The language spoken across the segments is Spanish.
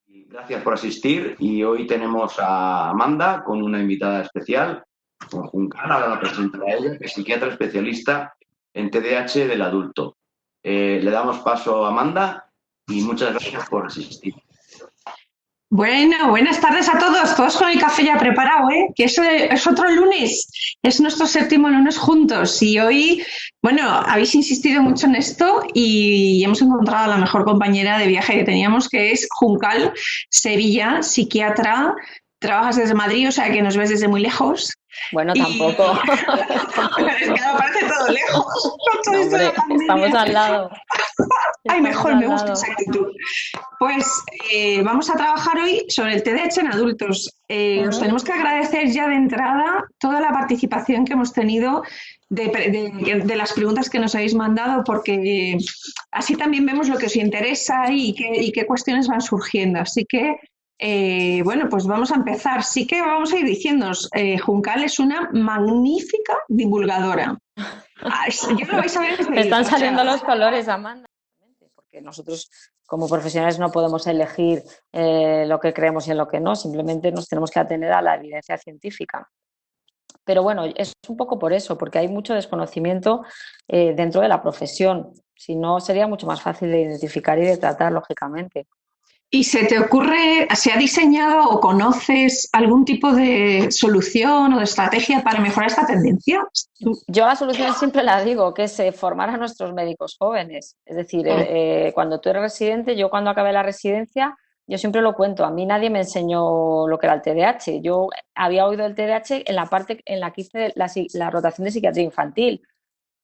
Gracias por asistir y hoy tenemos a Amanda con una invitada especial, con Juncal, ahora la presentará ella, que es psiquiatra especialista en TDAH del adulto. Le damos paso a Amanda y muchas gracias por asistir. Bueno, buenas tardes a todos con el café ya preparado, ¿eh? Que eso es otro lunes, es nuestro séptimo lunes juntos y hoy, bueno, habéis insistido mucho en esto y hemos encontrado a la mejor compañera de viaje que teníamos, que es Juncal Sevilla, psiquiatra, trabajas desde Madrid, o sea que nos ves desde muy lejos. Bueno, Y tampoco. es que me parece todo lejos. Con todo No, esto de la hombre, estamos pandemia. al lado. Ay, Estamos mejor, al me gusta lado. esa actitud. Pues vamos a trabajar hoy sobre el TDAH en adultos. Os tenemos que agradecer ya de entrada toda la participación que hemos tenido de las preguntas que nos habéis mandado, porque así también vemos lo que os interesa y qué cuestiones van surgiendo. Así que, bueno, pues vamos a empezar. Sí que vamos a ir diciéndonos, Juncal es una magnífica divulgadora. Ya lo vais a ver Me enseguida. están O sea, saliendo los colores, Amanda, porque nosotros como profesionales no podemos elegir lo que creemos y en lo que no, simplemente nos tenemos que atener a la evidencia científica. Pero bueno, es un poco por eso, porque hay mucho desconocimiento dentro de la profesión. Si no, sería mucho más fácil de identificar y de tratar, lógicamente. ¿Y se te ocurre, se ha diseñado o conoces algún tipo de solución o de estrategia para mejorar esta tendencia? Yo la solución siempre la digo, que es formar a nuestros médicos jóvenes. Es decir, cuando tú eres residente, yo cuando acabé la residencia, yo siempre lo cuento, a mí nadie me enseñó lo que era el TDAH. Yo había oído el TDAH en la parte en la que hice la rotación de psiquiatría infantil,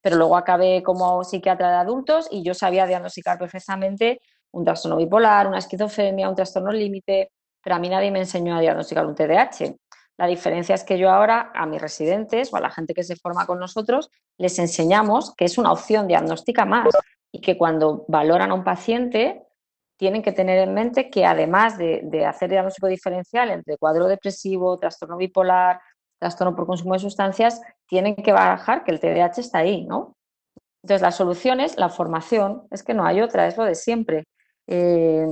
pero luego acabé como psiquiatra de adultos y yo sabía diagnosticar perfectamente un trastorno bipolar, una esquizofrenia, un trastorno límite, pero a mí nadie me enseñó a diagnosticar un TDAH. La diferencia es que yo ahora a mis residentes o a la gente que se forma con nosotros les enseñamos que es una opción diagnóstica más y que cuando valoran a un paciente tienen que tener en mente que además de hacer diagnóstico diferencial entre cuadro depresivo, trastorno bipolar, trastorno por consumo de sustancias, tienen que barajar que el TDAH está ahí, ¿no? Entonces, la solución es la formación, es que no hay otra, es lo de siempre. Eh,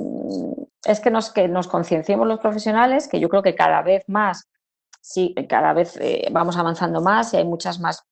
es que nos concienciemos los profesionales, que yo creo que cada vez más, sí, cada vez vamos avanzando más y hay muchas más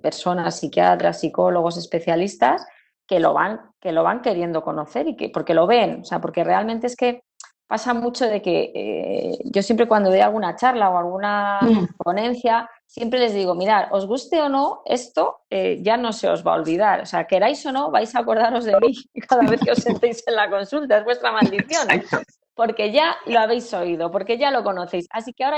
personas, psiquiatras, psicólogos, especialistas que lo van queriendo conocer y que porque lo ven, o sea, porque realmente es que pasa mucho de que yo siempre cuando doy alguna charla o alguna ponencia, siempre les digo, mirad, os guste o no, esto ya no se os va a olvidar. O sea, queráis o no, vais a acordaros de mí cada vez que os sentéis en la consulta, es vuestra maldición. Exacto. Porque ya lo habéis oído, porque ya lo conocéis. Así que ahora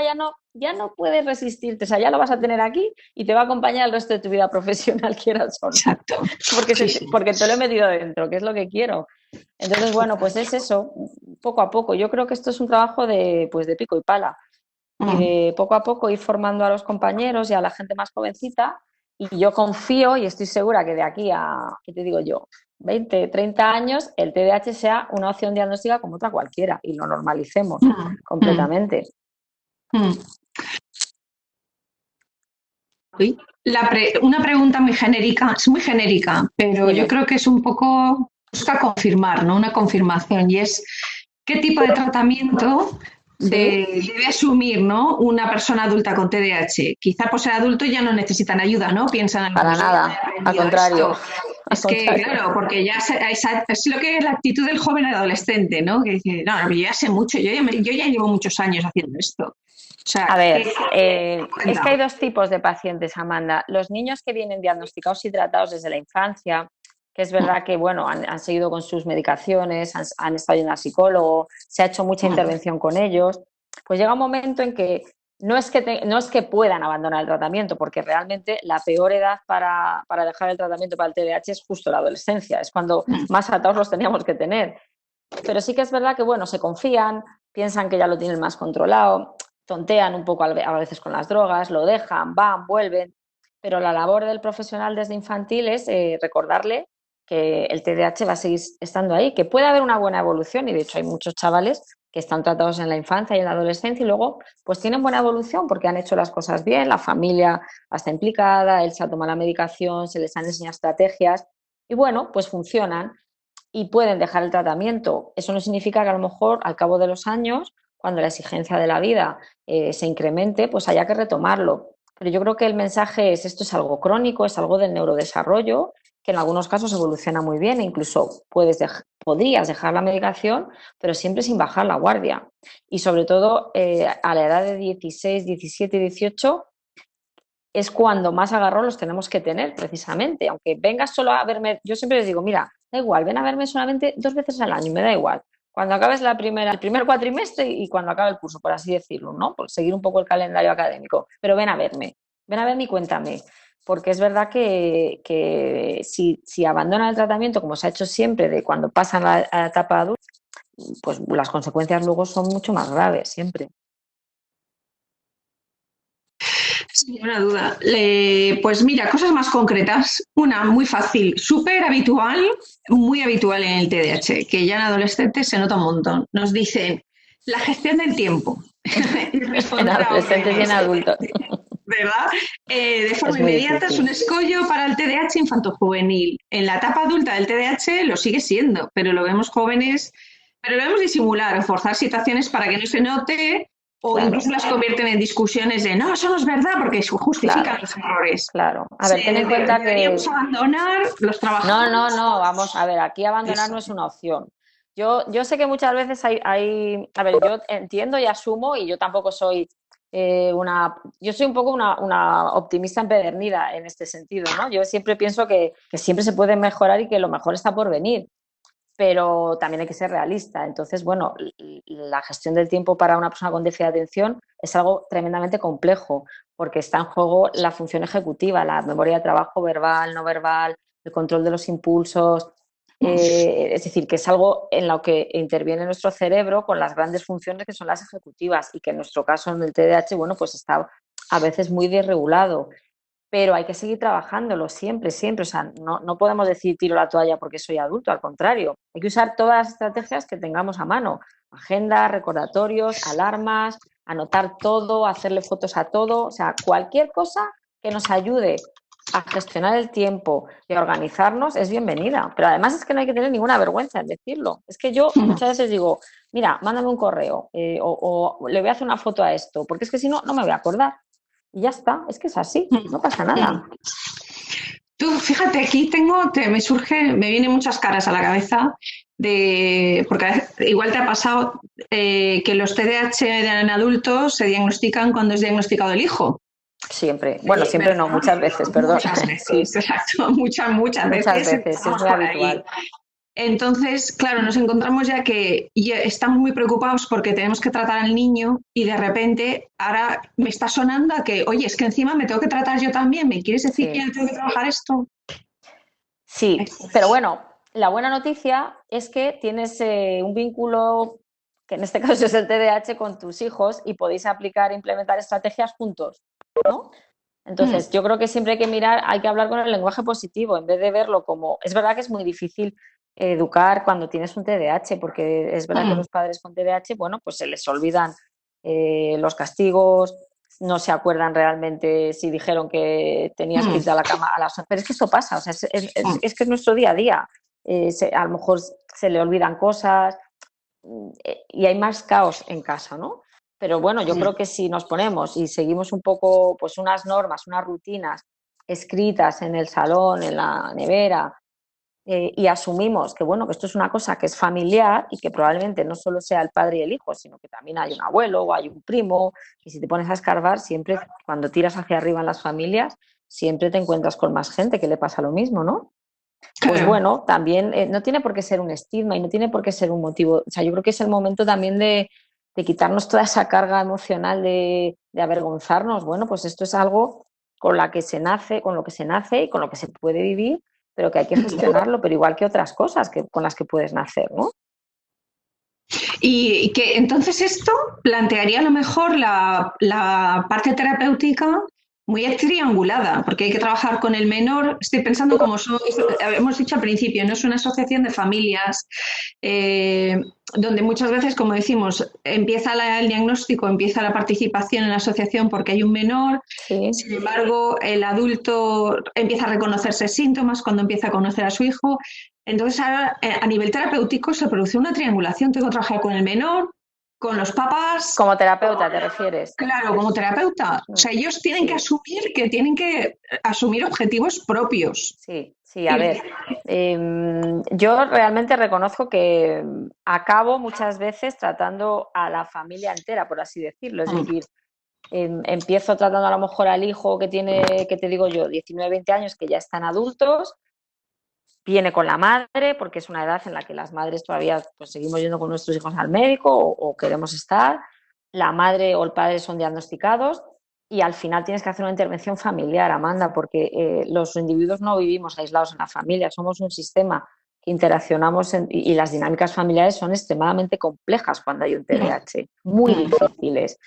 ya no puedes resistirte, o sea, ya lo vas a tener aquí y te va a acompañar el resto de tu vida profesional, quieras o no. Exacto. Porque te lo he metido dentro, que es lo que quiero. Entonces, bueno, pues es eso, poco a poco. Yo creo que esto es un trabajo pues de pico y pala y de poco a poco ir formando a los compañeros y a la gente más jovencita. Y yo confío y estoy segura que de aquí a, ¿qué te digo yo? 20, 30 años, el TDAH sea una opción diagnóstica como otra cualquiera y lo normalicemos completamente. Una pregunta muy genérica, es muy genérica, pero Dime. yo creo que es un poco, busca confirmar, ¿no? Una confirmación, y es ¿qué tipo de tratamiento debe asumir, ¿no? Una persona adulta con TDAH? Quizá por ser adulto ya no necesitan ayuda, ¿no? Piensan en Para nada, al contrario. Es que, claro, porque ya es lo que es la actitud del joven adolescente, ¿no? Que dice, no, yo ya sé mucho, yo ya llevo muchos años haciendo esto. O sea, a ver, es que hay dos tipos de pacientes, Amanda. Los niños que vienen diagnosticados y tratados desde la infancia, que es verdad que, bueno, han seguido con sus medicaciones, han estado yendo al psicólogo, se ha hecho mucha intervención con ellos, pues llega un momento en que no es que puedan abandonar el tratamiento, porque realmente la peor edad para dejar el tratamiento para el TDAH es justo la adolescencia, es cuando más atados los teníamos que tener. Pero sí que es verdad que, bueno, se confían, piensan que ya lo tienen más controlado, tontean un poco a veces con las drogas, lo dejan, van, vuelven, pero la labor del profesional desde infantil es recordarle que el TDAH va a seguir estando ahí, que puede haber una buena evolución y de hecho hay muchos chavales que están tratados en la infancia y en la adolescencia y luego pues tienen buena evolución porque han hecho las cosas bien, la familia está implicada, él se ha tomado la medicación, se les han enseñado estrategias y bueno, pues funcionan. y pueden dejar el tratamiento. Eso no significa que a lo mejor al cabo de los años, cuando la exigencia de la vida se incremente, pues haya que retomarlo. Pero yo creo que el mensaje es: esto es algo crónico, es algo del neurodesarrollo, que en algunos casos evoluciona muy bien e incluso podrías dejar la medicación, pero siempre sin bajar la guardia. Y sobre todo a la edad de 16, 17 y 18 es cuando más agarrón los tenemos que tener, precisamente. Aunque vengas solo a verme, yo siempre les digo, mira, da igual, ven a verme solamente 2 veces al año, me da igual. Cuando acabes el primer cuatrimestre y cuando acabe el curso, por así decirlo, ¿no? Por seguir un poco el calendario académico. Pero ven a verme y cuéntame. Porque es verdad que si abandonan el tratamiento, como se ha hecho siempre, de cuando pasan a la etapa adulta, pues las consecuencias luego son mucho más graves, siempre. Sin ninguna duda. Pues mira, cosas más concretas. Una muy fácil, súper habitual, muy habitual en el TDAH, que ya en adolescentes se nota un montón. Nos dicen la gestión del tiempo. En adolescentes y en adultos. ¿Verdad? De forma inmediata es un escollo para el TDAH infantojuvenil. En la etapa adulta del TDAH lo sigue siendo, pero lo vemos jóvenes, pero lo vemos disimular o forzar situaciones para que no se note. O claro, incluso las convierten en discusiones de no, eso no es verdad, porque justifican claro, los errores. Claro. A ver, ten en cuenta que deberíamos abandonar los trabajadores. No, vamos, a ver, aquí abandonar no es una opción. Yo sé que muchas veces hay, a ver, yo entiendo y asumo, y yo tampoco soy yo soy un poco una optimista empedernida en este sentido, ¿no? Yo siempre pienso que siempre se puede mejorar y que lo mejor está por venir. Pero también hay que ser realista. Entonces, bueno, la gestión del tiempo para una persona con déficit de atención es algo tremendamente complejo, porque está en juego la función ejecutiva, la memoria de trabajo verbal, no verbal, el control de los impulsos. Es decir, que es algo en lo que interviene nuestro cerebro con las grandes funciones que son las ejecutivas, y que en nuestro caso, en el TDAH, bueno, pues está a veces muy desregulado. Pero hay que seguir trabajándolo siempre, siempre. O sea, no podemos decir tiro la toalla porque soy adulto, al contrario. Hay que usar todas las estrategias que tengamos a mano. Agenda, recordatorios, alarmas, anotar todo, hacerle fotos a todo. O sea, cualquier cosa que nos ayude a gestionar el tiempo y a organizarnos es bienvenida. Pero además es que no hay que tener ninguna vergüenza en decirlo. Es que yo muchas veces digo, mira, mándame un correo o le voy a hacer una foto a esto, porque es que si no, no me voy a acordar. Y ya está, es que es así, no pasa nada. Tú, fíjate, aquí me vienen muchas caras a la cabeza, porque igual te ha pasado que los TDAH en adultos se diagnostican cuando es diagnosticado el hijo. Siempre, bueno, siempre no, muchas veces, perdón. Muchas veces, sí. Exacto, muchas veces. Es muy habitual. Entonces, claro, nos encontramos ya que estamos muy preocupados porque tenemos que tratar al niño y de repente ahora me está sonando a que, oye, es que encima me tengo que tratar yo también, ¿me quieres decir que ya tengo que trabajar esto? Sí, pero bueno, la buena noticia es que tienes un vínculo, que en este caso es el TDAH, con tus hijos y podéis aplicar e implementar estrategias juntos, ¿no? Entonces, yo creo que siempre hay que hay que hablar con el lenguaje positivo, en vez de verlo como... Es verdad que es muy difícil educar cuando tienes un TDAH, porque es verdad que los padres con TDAH, bueno, pues se les olvidan los castigos, no se acuerdan realmente si dijeron que tenías que irte a la cama a las 11. Pero es que esto pasa, o sea, es que es nuestro día a día. A lo mejor se le olvidan cosas y hay más caos en casa, ¿no? Pero bueno, yo creo que si nos ponemos y seguimos un poco, pues unas normas, unas rutinas escritas en el salón, en la nevera, y asumimos que, bueno, que esto es una cosa que es familiar y que probablemente no solo sea el padre y el hijo, sino que también hay un abuelo o hay un primo, y si te pones a escarbar, siempre cuando tiras hacia arriba en las familias, siempre te encuentras con más gente que le pasa lo mismo, ¿no? Pues bueno, también no tiene por qué ser un estigma y no tiene por qué ser un motivo. O sea, yo creo que es el momento también de quitarnos toda esa carga emocional de avergonzarnos. Bueno, pues esto es algo con lo que se nace y con lo que se puede vivir, pero que hay que gestionarlo, pero igual que otras cosas con las que puedes nacer, ¿no? Y que entonces esto plantearía a lo mejor la parte terapéutica muy triangulada, porque hay que trabajar con el menor. Estoy pensando como hemos dicho al principio, no es una asociación de familias donde muchas veces, como decimos, empieza el diagnóstico, empieza la participación en la asociación porque hay un menor. Sí. Sin embargo, el adulto empieza a reconocerse síntomas cuando empieza a conocer a su hijo. Entonces, ahora, a nivel terapéutico se produce una triangulación. Tengo que trabajar con el menor, con los papás. Como terapeuta, ¿te refieres? Claro, como terapeuta. O sea, ellos tienen que asumir objetivos propios. Sí, sí, a ver, yo realmente reconozco que acabo muchas veces tratando a la familia entera, por así decirlo. Es decir, empiezo tratando a lo mejor al hijo que tiene, que te digo yo, 19, 20 años, que ya están adultos, viene con la madre, porque es una edad en la que las madres todavía pues, seguimos yendo con nuestros hijos al médico o queremos estar, la madre o el padre son diagnosticados y al final tienes que hacer una intervención familiar, Amanda, porque los individuos no vivimos aislados en la familia, somos un sistema que interaccionamos y las dinámicas familiares son extremadamente complejas cuando hay un TDAH, muy difíciles.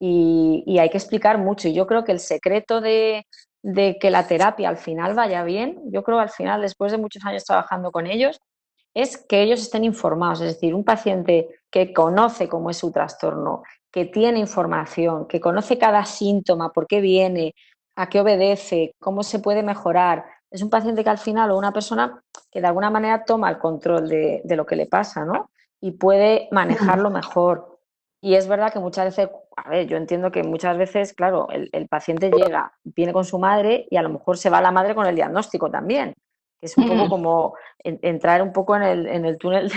Y hay que explicar mucho. Y yo creo que el secreto de que la terapia al final vaya bien, yo creo al final, después de muchos años trabajando con ellos, es que ellos estén informados. Es decir, un paciente que conoce cómo es su trastorno, que tiene información, que conoce cada síntoma, por qué viene, a qué obedece, cómo se puede mejorar. Es un paciente que al final, o una persona que de alguna manera toma el control de lo que le pasa, ¿no? Y puede manejarlo mejor. Y es verdad que muchas veces, a ver, yo entiendo que muchas veces, claro, el paciente llega, viene con su madre y a lo mejor se va la madre con el diagnóstico también, que es un poco como entrar un poco en el túnel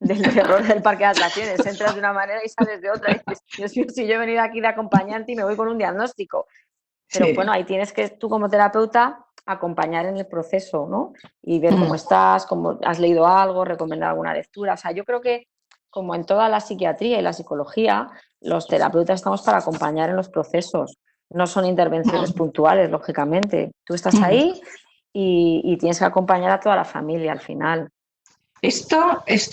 del terror del parque de atracciones. Entras de una manera y sales de otra. Y dices, Dios mío, si yo he venido aquí de acompañante y me voy con un diagnóstico. Pero bueno, ahí tienes que tú como terapeuta acompañar en el proceso, ¿no? Y ver cómo estás, cómo has leído algo, recomendar alguna lectura. O sea, yo creo que como en toda la psiquiatría y la psicología, los terapeutas estamos para acompañar en los procesos. No son intervenciones puntuales, lógicamente. Tú estás ahí y tienes que acompañar a toda la familia al final. Esto es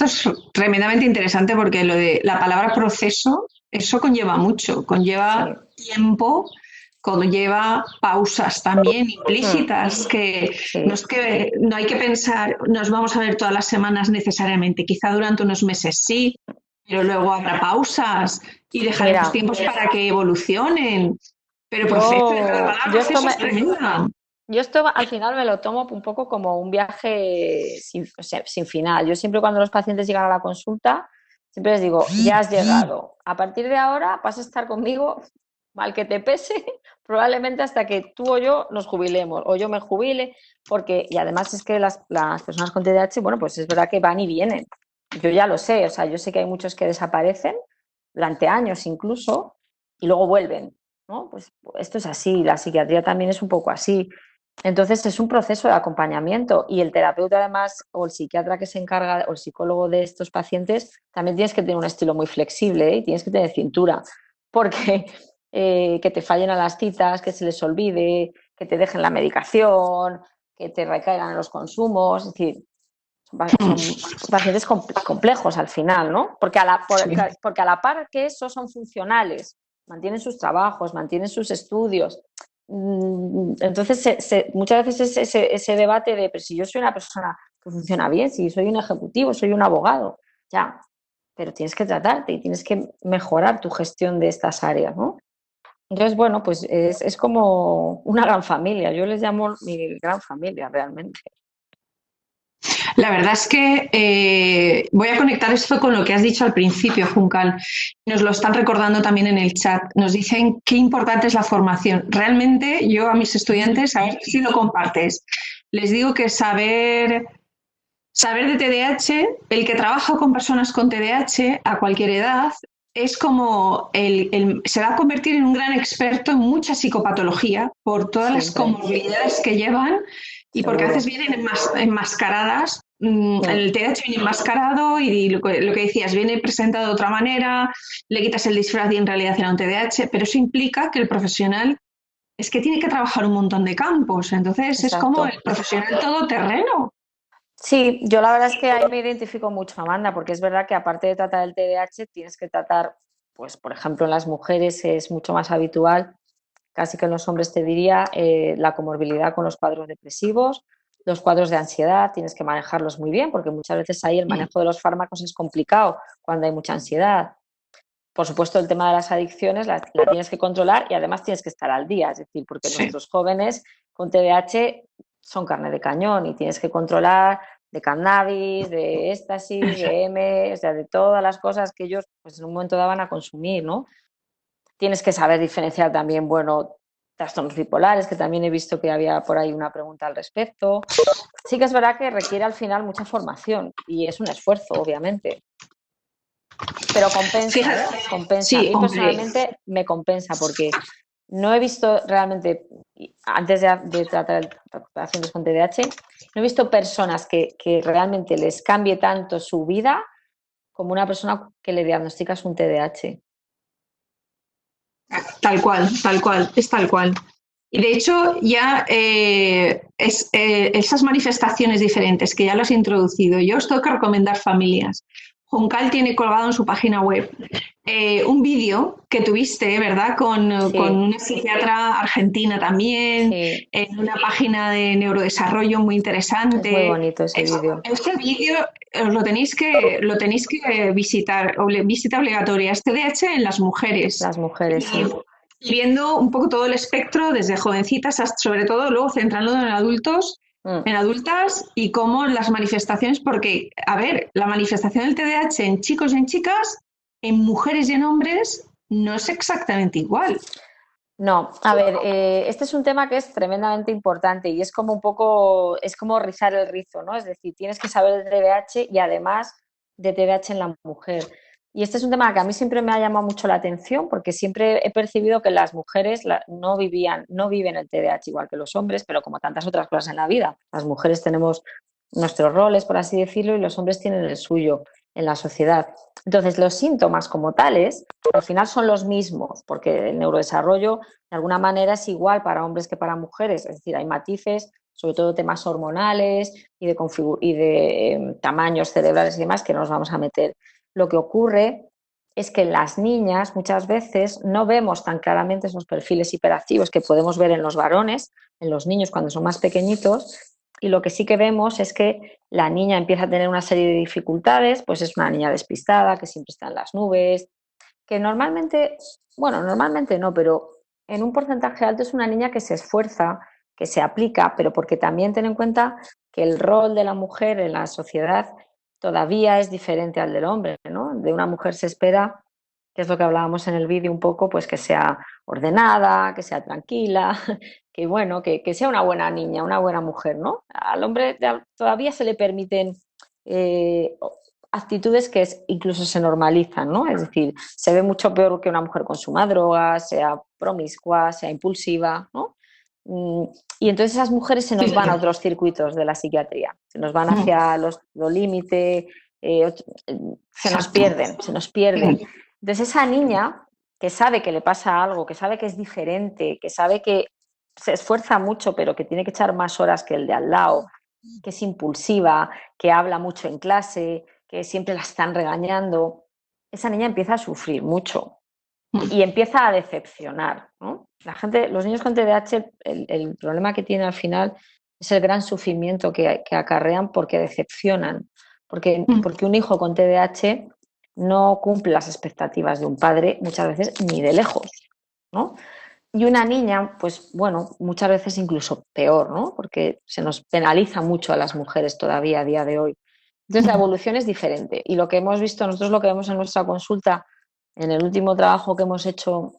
tremendamente interesante porque lo de la palabra proceso, eso conlleva mucho, conlleva tiempo, conlleva pausas también implícitas, que no hay que pensar, nos vamos a ver todas las semanas necesariamente, quizá durante unos meses sí, pero luego habrá pausas y dejaremos tiempos para que evolucionen. Pero proceso, la palabra proceso es tremenda. Yo esto al final me lo tomo un poco como un viaje sin final. Yo siempre cuando los pacientes llegan a la consulta, siempre les digo, ya has llegado. A partir de ahora vas a estar conmigo, mal que te pese, probablemente hasta que tú o yo nos jubilemos, o yo me jubile, porque, y además es que las personas con TDAH, bueno, pues es verdad que van y vienen. Yo ya lo sé, o sea, yo sé que hay muchos que desaparecen durante años incluso y luego vuelven, ¿no? Pues esto es así, la psiquiatría también es un poco así. Entonces es un proceso de acompañamiento y el terapeuta además o el psiquiatra que se encarga o el psicólogo de estos pacientes también tienes que tener un estilo muy flexible, ¿eh? Y tienes que tener cintura porque que te fallen a las citas, que se les olvide, que te dejen la medicación, que te recaigan los consumos, es decir, son pacientes complejos al final, ¿no? Porque a la par que eso son funcionales, mantienen sus trabajos, mantienen sus estudios. Entonces, muchas veces es ese debate de, pero si yo soy una persona que funciona bien, si soy un ejecutivo, soy un abogado, ya, pero tienes que tratarte y tienes que mejorar tu gestión de estas áreas, ¿no? Entonces, bueno, pues es como una gran familia, yo les llamo mi gran familia realmente. La verdad es que voy a conectar esto con lo que has dicho al principio, Juncal. Nos lo están recordando también en el chat. Nos dicen qué importante es la formación. Realmente yo a mis estudiantes, a ver si lo compartes, les digo que saber de TDAH, el que trabaja con personas con TDAH a cualquier edad, es como se va a convertir en un gran experto en mucha psicopatología por todas las comorbilidades que llevan y porque a veces vienen enmascaradas. El TDAH viene enmascarado y lo que decías, viene presentado de otra manera, le quitas el disfraz y en realidad era un TDAH, pero eso implica que el profesional es que tiene que trabajar un montón de campos, entonces es como el profesional todoterreno. Sí, yo la verdad es que ahí me identifico mucho, Amanda, porque es verdad que aparte de tratar el TDAH, tienes que tratar, pues por ejemplo, en las mujeres es mucho más habitual, casi que en los hombres te diría, la comorbilidad con los cuadros depresivos, los cuadros de ansiedad, tienes que manejarlos muy bien, porque muchas veces ahí el manejo de los fármacos es complicado cuando hay mucha ansiedad. Por supuesto, el tema de las adicciones la tienes que controlar y además tienes que estar al día, es decir, porque nuestros jóvenes con TDAH son carne de cañón y tienes que controlar de cannabis, de éxtasis, de M, o sea, de todas las cosas que ellos pues, en un momento daban a consumir, ¿no? Tienes que saber diferenciar también, bueno, trastornos bipolares, que también he visto que había por ahí una pregunta al respecto. Sí que es verdad que requiere al final mucha formación y es un esfuerzo, obviamente. Pero compensa, Fíjate, compensa. sí, A mí hombre. personalmente me compensa porque no he visto realmente, antes de tratar pacientes con TDAH, no he visto personas que realmente les cambie tanto su vida como una persona que le diagnosticas un TDAH. Tal cual, es tal cual. Y de hecho, ya esas manifestaciones diferentes que ya las he introducido, yo os tengo que recomendar familias. Juncal tiene colgado en su página web un vídeo que tuviste, ¿verdad? Sí. Con una psiquiatra argentina también, Sí. en una página de neurodesarrollo muy interesante. Es muy bonito ese vídeo. Este vídeo lo tenéis que visitar, visita obligatoria, es TDAH en las mujeres. Las mujeres, sí. Y viendo un poco todo el espectro, desde jovencitas hasta, sobre todo, luego centrándolo en adultos, en adultas y cómo las manifestaciones, porque, a ver, la manifestación del TDAH en chicos y en chicas, en mujeres y en hombres, no es exactamente igual. No, a ver, este es un tema que es tremendamente importante y es como un poco, es como rizar el rizo, ¿no? Es decir, tienes que saber de TDAH y además de TDAH en la mujer. Y este es un tema que a mí siempre me ha llamado mucho la atención porque siempre he percibido que las mujeres no viven el TDAH igual que los hombres, pero como tantas otras cosas en la vida. Las mujeres tenemos nuestros roles, por así decirlo, y los hombres tienen el suyo en la sociedad. Entonces, los síntomas como tales, al final son los mismos, porque el neurodesarrollo de alguna manera es igual para hombres que para mujeres, es decir, hay matices, sobre todo temas hormonales y de tamaños cerebrales y demás que no nos vamos a meter. Lo que ocurre es que en las niñas muchas veces no vemos tan claramente esos perfiles hiperactivos que podemos ver en los varones, en los niños cuando son más pequeñitos, y lo que sí que vemos es que la niña empieza a tener una serie de dificultades, pues es una niña despistada, que siempre está en las nubes, que normalmente, bueno, normalmente no, pero en un porcentaje alto es una niña que se esfuerza, que se aplica, pero porque también ten en cuenta que el rol de la mujer en la sociedad todavía es diferente al del hombre, ¿no? De una mujer se espera, que es lo que hablábamos en el vídeo un poco, pues que sea ordenada, que sea tranquila, que bueno, que sea una buena niña, una buena mujer, ¿no? Al hombre todavía se le permiten actitudes que incluso se normalizan, ¿no? Es decir, se ve mucho peor que una mujer consuma drogas, sea promiscua, sea impulsiva, ¿no? Y entonces esas mujeres se nos van a otros circuitos de la psiquiatría, se nos van hacia los límites, se nos pierden. Entonces esa niña que sabe que le pasa algo, que sabe que es diferente, que sabe que se esfuerza mucho pero que tiene que echar más horas que el de al lado, que es impulsiva, que habla mucho en clase, que siempre la están regañando, esa niña empieza a sufrir mucho y empieza a decepcionar, ¿no? Los niños con TDAH, el problema que tienen al final es el gran sufrimiento que acarrean porque decepcionan, porque un hijo con TDAH no cumple las expectativas de un padre muchas veces ni de lejos, ¿no? Y una niña, pues bueno, muchas veces incluso peor, ¿no? Porque se nos penaliza mucho a las mujeres todavía a día de hoy. Entonces la evolución es diferente y lo que hemos visto, nosotros lo que vemos en nuestra consulta, en el último trabajo que hemos hecho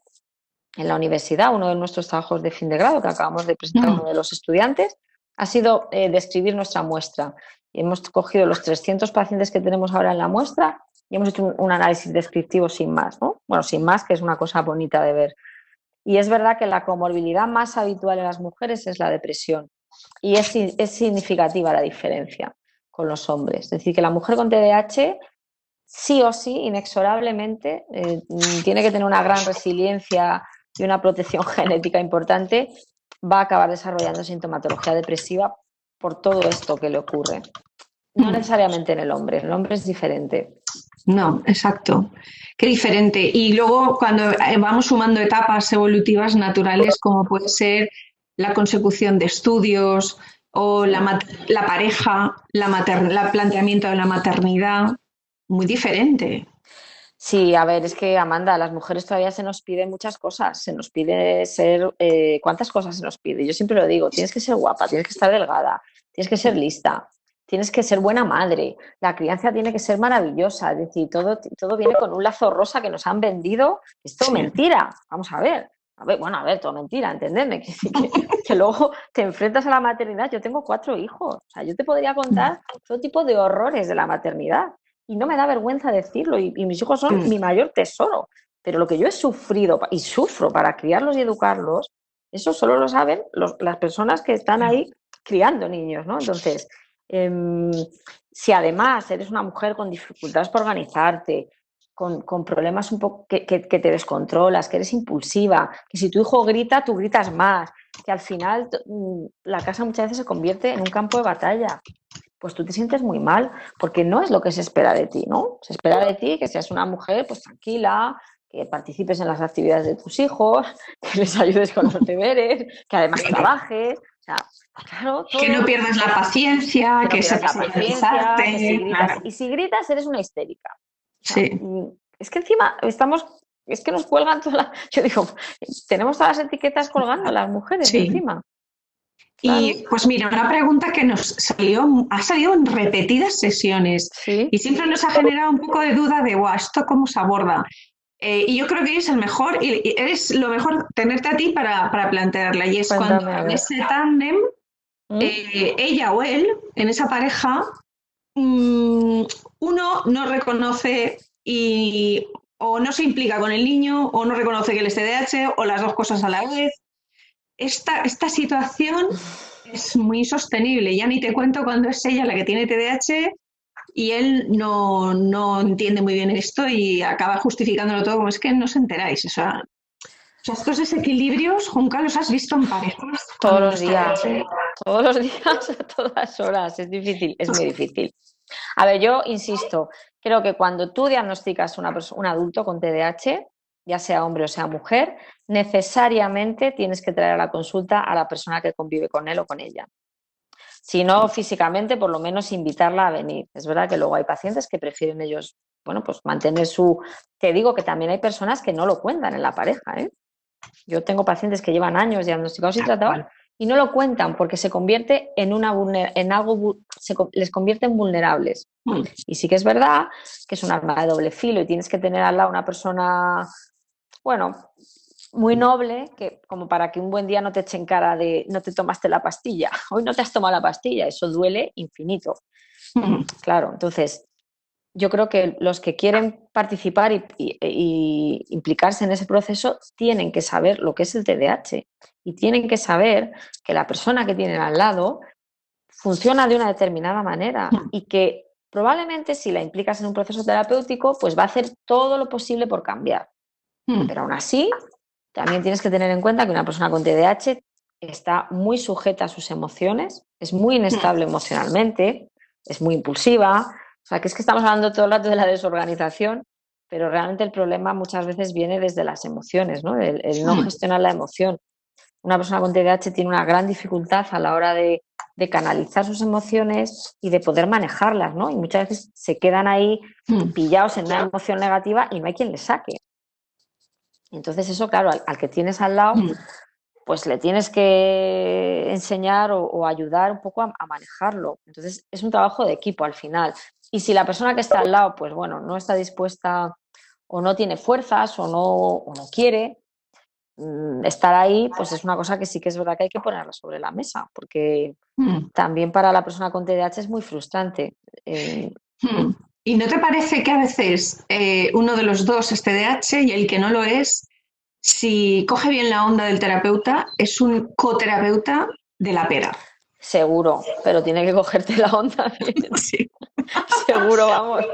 en la universidad, uno de nuestros trabajos de fin de grado que acabamos de presentar a uno de los estudiantes, ha sido describir nuestra muestra. Y hemos cogido los 300 pacientes que tenemos ahora en la muestra y hemos hecho un análisis descriptivo sin más, ¿no? Bueno, sin más, que es una cosa bonita de ver. Y es verdad que la comorbilidad más habitual en las mujeres es la depresión y es significativa la diferencia con los hombres. Es decir, que la mujer con TDAH sí o sí, inexorablemente, tiene que tener una gran resiliencia y una protección genética importante, va a acabar desarrollando sintomatología depresiva por todo esto que le ocurre. No necesariamente en el hombre es diferente. No, exacto. Qué diferente. Y luego cuando vamos sumando etapas evolutivas naturales, como puede ser la consecución de estudios o la pareja, el planteamiento de la maternidad, muy diferente. Sí, a ver, es que Amanda, a las mujeres todavía se nos piden muchas cosas, se nos pide ser, ¿cuántas cosas se nos pide? Yo siempre lo digo, tienes que ser guapa, tienes que estar delgada, tienes que ser lista, tienes que ser buena madre, la crianza tiene que ser maravillosa, es decir, todo viene con un lazo rosa que nos han vendido, es todo mentira, vamos a ver, todo mentira, entendedme, que luego te enfrentas a la maternidad. Yo tengo 4 hijos, o sea, yo te podría contar todo tipo de horrores de la maternidad y no me da vergüenza decirlo y mis hijos son mi mayor tesoro, pero lo que yo he sufrido y sufro para criarlos y educarlos, eso solo lo saben las personas que están ahí criando niños, ¿no? Entonces, si además eres una mujer con dificultades para organizarte, con problemas un poco que te descontrolas, que eres impulsiva, que si tu hijo grita, tú gritas más, que al final la casa muchas veces se convierte en un campo de batalla, pues tú te sientes muy mal, porque no es lo que se espera de ti, ¿no? Se espera de ti que seas una mujer pues tranquila, que participes en las actividades de tus hijos, que les ayudes con los deberes, que además trabajes, o sea, claro, todo, que no pierdas la paciencia, que sepas organizarte. Que si gritas, claro. Y si gritas eres una histérica. O sea, sí. Es que encima es que nos cuelgan yo digo, tenemos todas las etiquetas colgando a las mujeres encima. Claro. Y pues mira, una pregunta que ha salido en repetidas sesiones y siempre nos ha generado un poco de duda de, ¿esto cómo se aborda? Y yo creo que eres el mejor, y eres lo mejor tenerte a ti para plantearla. Y es cuando en ese tándem, ella o él, en esa pareja, uno no reconoce o no se implica con el niño, o no reconoce que él es TDAH, o las dos cosas a la vez. Esta situación es muy insostenible. Ya ni te cuento cuando es ella la que tiene TDAH y él no entiende muy bien esto y acaba justificándolo todo como es que no os enteráis. O sea, estos desequilibrios, Junca, los has visto en parejas. Todos los días, a todas horas. Es difícil, es muy difícil. A ver, yo insisto, creo que cuando tú diagnosticas un adulto con TDAH, ya sea hombre o sea mujer, necesariamente tienes que traer a la consulta a la persona que convive con él o con ella. Si no físicamente, por lo menos invitarla a venir. Es verdad que luego hay pacientes que prefieren ellos, pues mantener Te digo que también hay personas que no lo cuentan en la pareja, ¿eh? Yo tengo pacientes que llevan años diagnosticados y tratados y no lo cuentan porque se convierte les convierte en vulnerables. Y sí que es verdad que es un arma de doble filo y tienes que tener al lado una persona, muy noble, como para que un buen día no te eche en cara de no te tomaste la pastilla, hoy no te has tomado la pastilla, eso duele infinito. Claro, entonces yo creo que los que quieren participar y implicarse en ese proceso tienen que saber lo que es el TDAH y tienen que saber que la persona que tienen al lado funciona de una determinada manera y que probablemente si la implicas en un proceso terapéutico pues va a hacer todo lo posible por cambiar. Pero aún así también tienes que tener en cuenta que una persona con TDAH está muy sujeta a sus emociones, es muy inestable emocionalmente, es muy impulsiva. O sea, que es que estamos hablando todo el rato de la desorganización, pero realmente el problema muchas veces viene desde las emociones, ¿no? El no gestionar la emoción. Una persona con TDAH tiene una gran dificultad a la hora de canalizar sus emociones y de poder manejarlas, ¿no? Y muchas veces se quedan ahí pillados en una emoción negativa y no hay quien les saque. Entonces eso, claro, al que tienes al lado, pues le tienes que enseñar o ayudar un poco a manejarlo. Entonces es un trabajo de equipo al final. Y si la persona que está al lado, pues no está dispuesta o no tiene fuerzas o no quiere estar ahí, pues es una cosa que sí que es verdad que hay que ponerla sobre la mesa, porque también para la persona con TDAH es muy frustrante. ¿Y no te parece que a veces uno de los dos es TDAH y el que no lo es, si coge bien la onda del terapeuta, es un coterapeuta de la pera? Seguro, pero tiene que cogerte la onda bien. Sí. Seguro, vamos.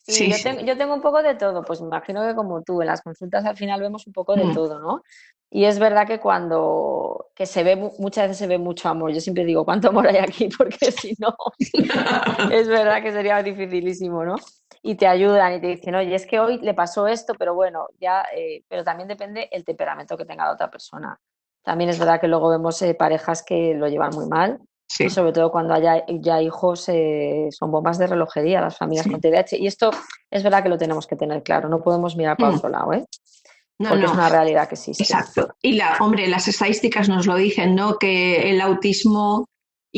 Sí, yo tengo un poco de todo, pues me imagino que como tú, en las consultas al final vemos un poco de todo, ¿no? Y es verdad que muchas veces se ve mucho amor. Yo siempre digo, ¿cuánto amor hay aquí? Porque si no, es verdad que sería dificilísimo, ¿no? Y te ayudan y te dicen, oye, es que hoy le pasó esto, pero bueno, pero también depende el temperamento que tenga la otra persona. También es verdad que luego vemos parejas que lo llevan muy mal. Sí. Y sobre todo cuando haya ya hijos, son bombas de relojería las familias con TDAH. Y esto es verdad que lo tenemos que tener claro. No podemos mirar para otro lado, ¿eh? Porque es una realidad que existe. Exacto. Y las estadísticas nos lo dicen, ¿no? Que el autismo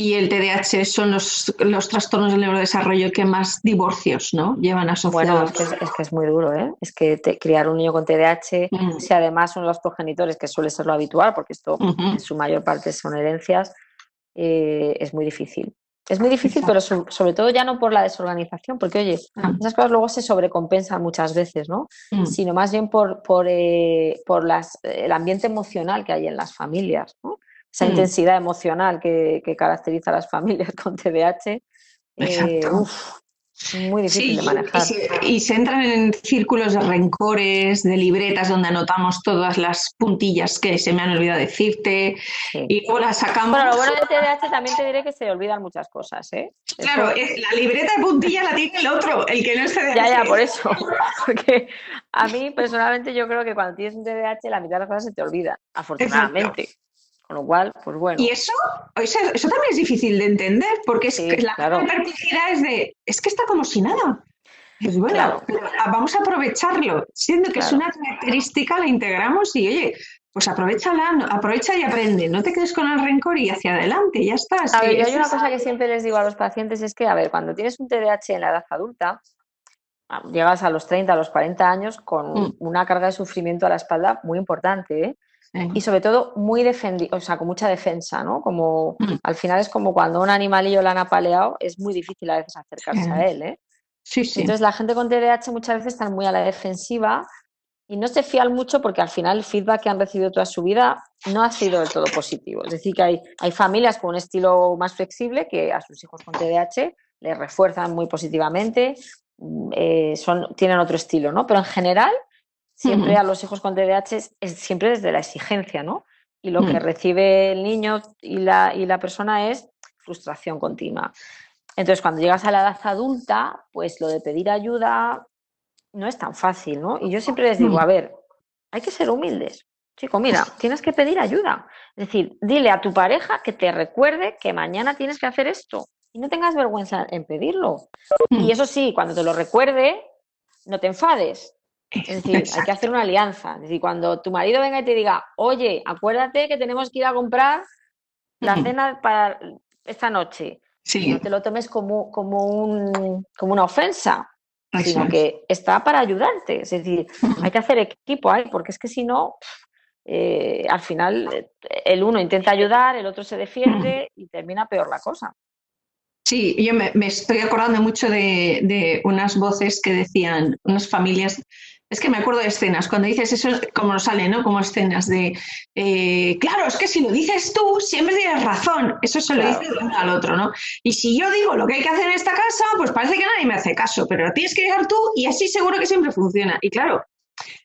y el TDAH son los trastornos del neurodesarrollo que más divorcios, ¿no?, llevan Bueno, asociados. es que es muy duro, ¿eh? Es que criar un niño con TDAH, Mm, si además son los progenitores, que suele ser lo habitual, porque esto en ujú, su mayor parte son herencias, es muy difícil. Es muy difícil, pero exacto. sobre todo ya no por la desorganización, porque oye, Mm, esas cosas luego se sobrecompensan muchas veces, ¿no? mm, Sino más bien por el ambiente emocional que hay en las familias, ¿no? Esa mm, intensidad emocional que caracteriza a las familias con TDAH, exacto. uf, muy difícil de Sí, y manejar. se entran en círculos de rencores, de libretas donde anotamos todas las puntillas que se me han olvidado decirte Sí. y luego las Bueno, lo sacamos. bueno del TDAH también te diré que se olvidan muchas cosas, ¿eh? Claro, Eso, la libreta de puntillas la tiene el otro, el que no es ya, por TDAH. eso. Porque a mí personalmente yo creo que cuando tienes un TDAH la mitad de las cosas se te olvidan, Exacto. afortunadamente. Con lo cual, pues Y bueno, eso también es difícil de entender, porque es que sí, la cara de claro, perplejidad es que está como si nada. Pues bueno, claro, pero vamos a aprovecharlo, siendo que es claro. una característica, la integramos y oye, pues aprovechala, aprovecha y aprende, no te quedes con el rencor y hacia adelante, ya está. Es A ver, que yo hay una cosa que siempre les digo a los pacientes, es que, a ver, cuando tienes un TDAH en la edad adulta, llegas a los 30, a los 40 años con Mm, una carga de sufrimiento a la espalda muy importante, ¿eh? Y sí, sobre todo muy defendido, o sea, con mucha defensa, ¿no? Como mm, al final es como cuando un animalillo lo han apaleado, es muy difícil a veces acercarse a sí, él, ¿eh? sí, sí. Entonces la gente con TDAH muchas veces está muy a la defensiva y no se fían mucho porque al final el feedback que han recibido toda su vida no ha sido del todo positivo. Es decir, que hay familias con un estilo más flexible que a sus hijos con TDAH les refuerzan muy positivamente, tienen otro estilo, ¿no? Pero en general siempre Mm, a los hijos con TDAH es siempre desde la exigencia, ¿no? Y lo que mm, recibe el niño y la persona es frustración continua. Entonces, cuando llegas a la edad adulta, pues lo de pedir ayuda no es tan fácil, ¿no? Y yo siempre les digo, mm, a ver, hay que ser humildes. Chico, mira, tienes que pedir ayuda. Es decir, dile a tu pareja que te recuerde que mañana tienes que hacer esto y no tengas vergüenza en pedirlo. Y mm. eso sí, cuando te lo recuerde, no te enfades. Es decir, hay que hacer Exacto. una alianza. Es decir, cuando tu marido venga y te diga, oye, acuérdate que tenemos que ir a comprar la Mm, cena para esta noche, no sí, te lo tomes como una ofensa, eso sino es. que está para ayudarte. Es decir, hay Mm, que hacer equipo ahí, porque es que si no, al final el uno intenta ayudar, el otro se mm. defiende y termina peor la cosa. Sí, yo me estoy acordando mucho de unas voces que decían, unas familias, es que me acuerdo de escenas, cuando dices eso, como nos sale, ¿no? Como escenas de, claro, es que si lo dices tú, siempre tienes razón, eso se lo dice Claro, el uno al otro, ¿no? Y si yo digo lo que hay que hacer en esta casa, pues parece que nadie me hace caso, pero lo tienes que dejar tú y así seguro que siempre funciona. Y claro,